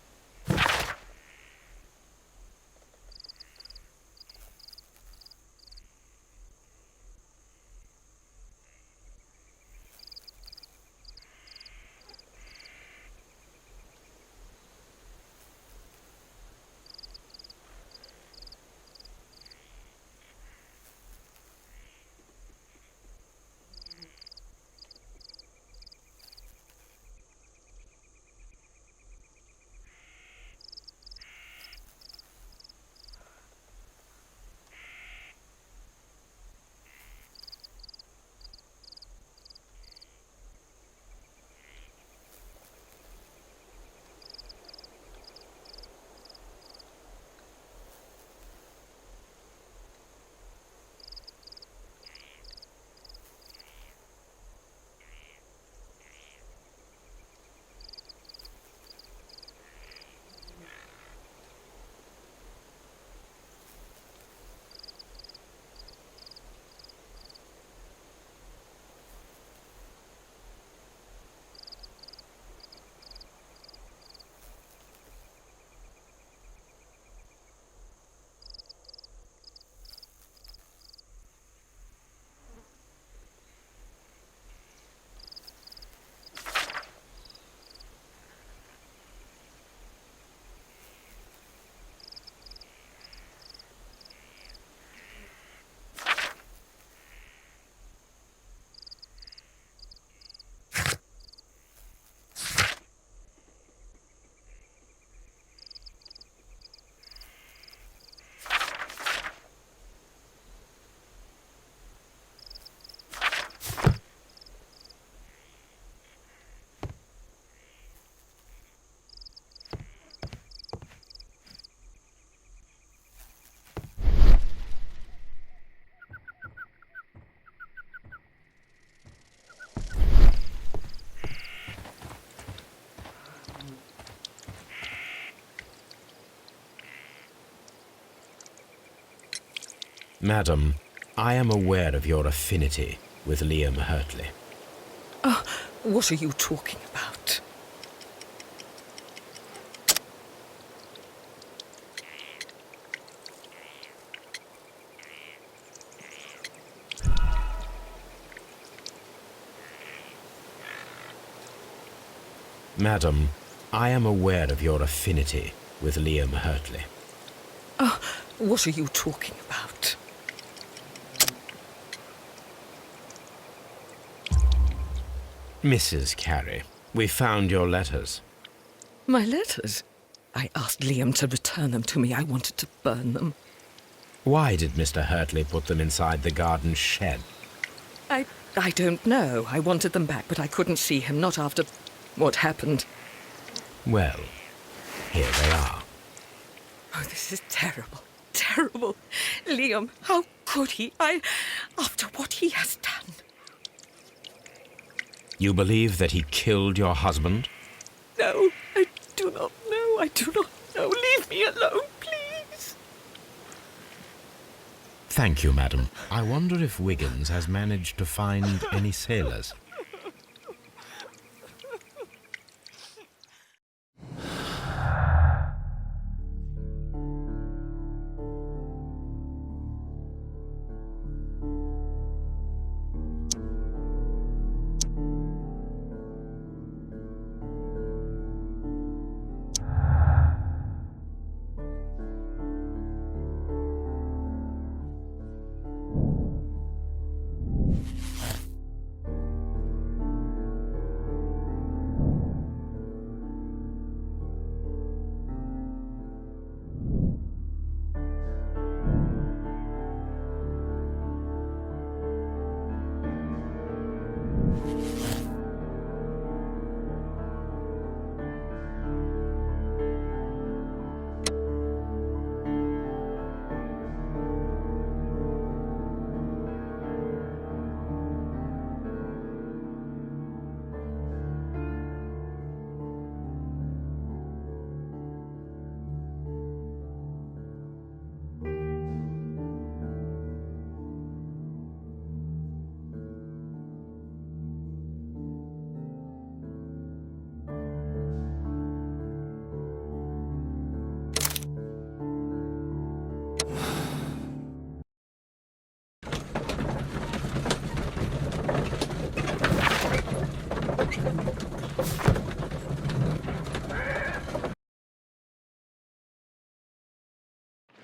Madam, I am aware of your affinity with Liam Hurtley. Oh, what are you talking about? Madam, I am aware of your affinity with Liam Hurtley. Oh, what are you talking about? Mrs. Carey, we found your letters. My letters? I asked Liam to return them to me. I wanted to burn them. Why did Mr. Hurtley put them inside the garden shed? I don't know. I wanted them back, but I couldn't see him, not after what happened. Well, here they are. Oh, this is terrible. Terrible. Liam, how could he? After what he has done. You believe that he killed your husband? No, I do not know. I do not know. Leave me alone, please. Thank you, madam. I wonder if Wiggins has managed to find any sailors.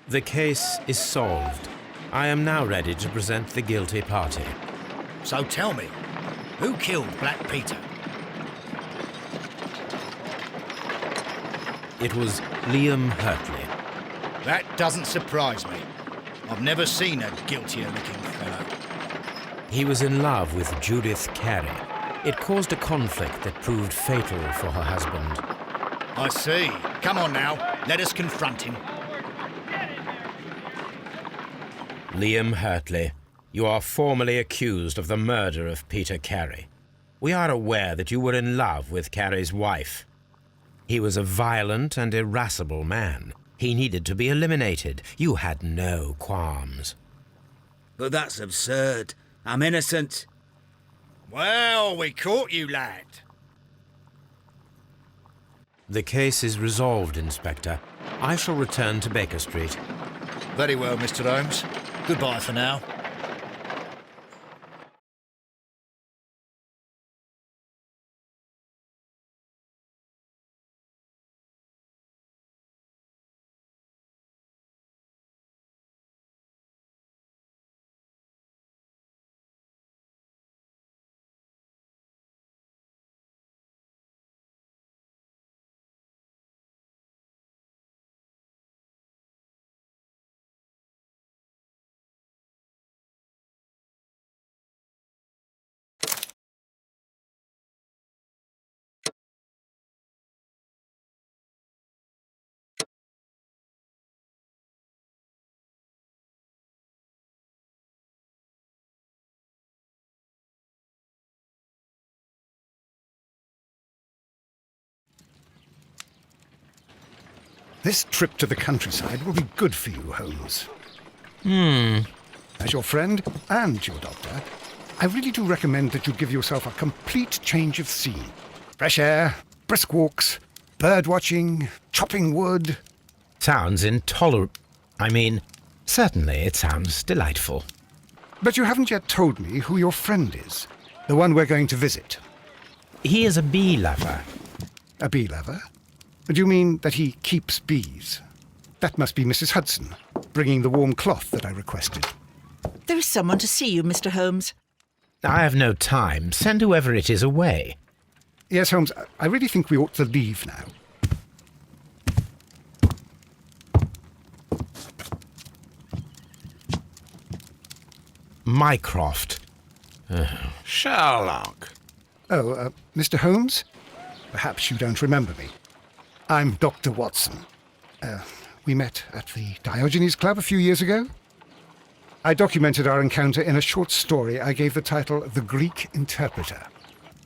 The case is solved. I am now ready to present the guilty party. So tell me, who killed Black Peter? It was Liam Hurtley. That doesn't surprise me. I've never seen a guiltier-looking fellow. He was in love with Judith Carey. It caused a conflict that proved fatal for her husband. I see. Come on now, let us confront him. Liam Hurtley, you are formally accused of the murder of Peter Carey. We are aware that you were in love with Carey's wife. He was a violent and irascible man. He needed to be eliminated. You had no qualms. But that's absurd. I'm innocent. Well, we caught you, lad. The case is resolved, Inspector. I shall return to Baker Street. Very well, Mr. Holmes. Goodbye for now. This trip to the countryside will be good for you, Holmes. As your friend and your doctor, I really do recommend that you give yourself a complete change of scene. Fresh air, brisk walks, bird watching, chopping wood. Sounds intolerable. Certainly it sounds delightful. But you haven't yet told me who your friend is, the one we're going to visit. He is a bee lover. A bee lover? Do you mean that he keeps bees? That must be Mrs. Hudson, bringing the warm cloth that I requested. There is someone to see you, Mr. Holmes. I have no time. Send whoever it is away. Yes, Holmes, I really think we ought to leave now. Mycroft. Sherlock. Oh, Mr. Holmes? Perhaps you don't remember me. I'm Dr. Watson. We met at the Diogenes Club a few years ago. I documented our encounter in a short story I gave the title The Greek Interpreter.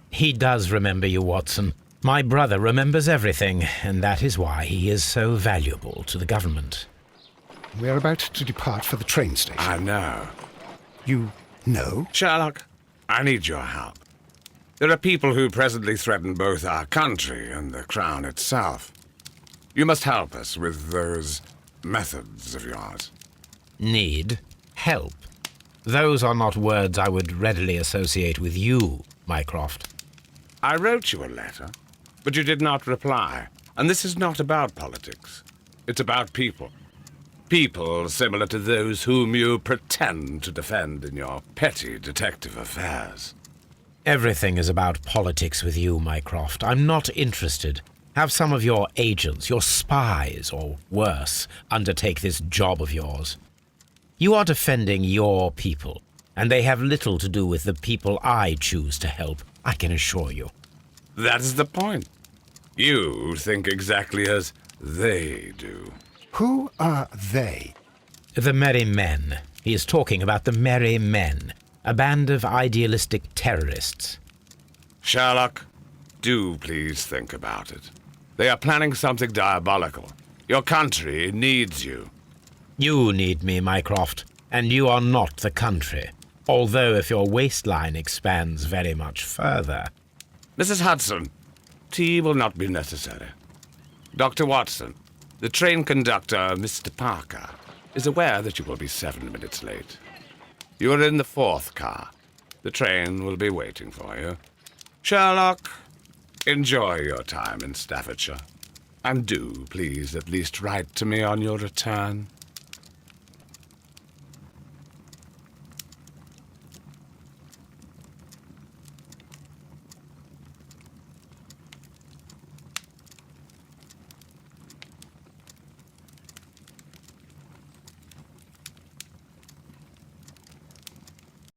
He does remember you, Watson. My brother remembers everything, and that is why he is so valuable to the government. We're about to depart for the train station. I know. You know? Sherlock, I need your help. There are people who presently threaten both our country and the Crown itself. You must help us with those methods of yours. Need? Help? Those are not words I would readily associate with you, Mycroft. I wrote you a letter, but you did not reply. And this is not about politics. It's about people. People similar to those whom you pretend to defend in your petty detective affairs. Everything is about politics with you, Mycroft. I'm not interested. Have some of your agents, your spies, or worse, undertake this job of yours. You are defending your people, and they have little to do with the people I choose to help, I can assure you. That is the point. You think exactly as they do. Who are they? The Merry Men. He is talking about the Merry Men, a band of idealistic terrorists. Sherlock, do please think about it. They are planning something diabolical. Your country needs you. You need me, Mycroft, and you are not the country, although if your waistline expands very much further. Mrs. Hudson, tea will not be necessary. Dr. Watson, the train conductor, Mr. Parker, is aware that you will be 7 minutes late. You are in the 4th car. The train will be waiting for you. Sherlock, enjoy your time in Staffordshire. And do, please, at least write to me on your return.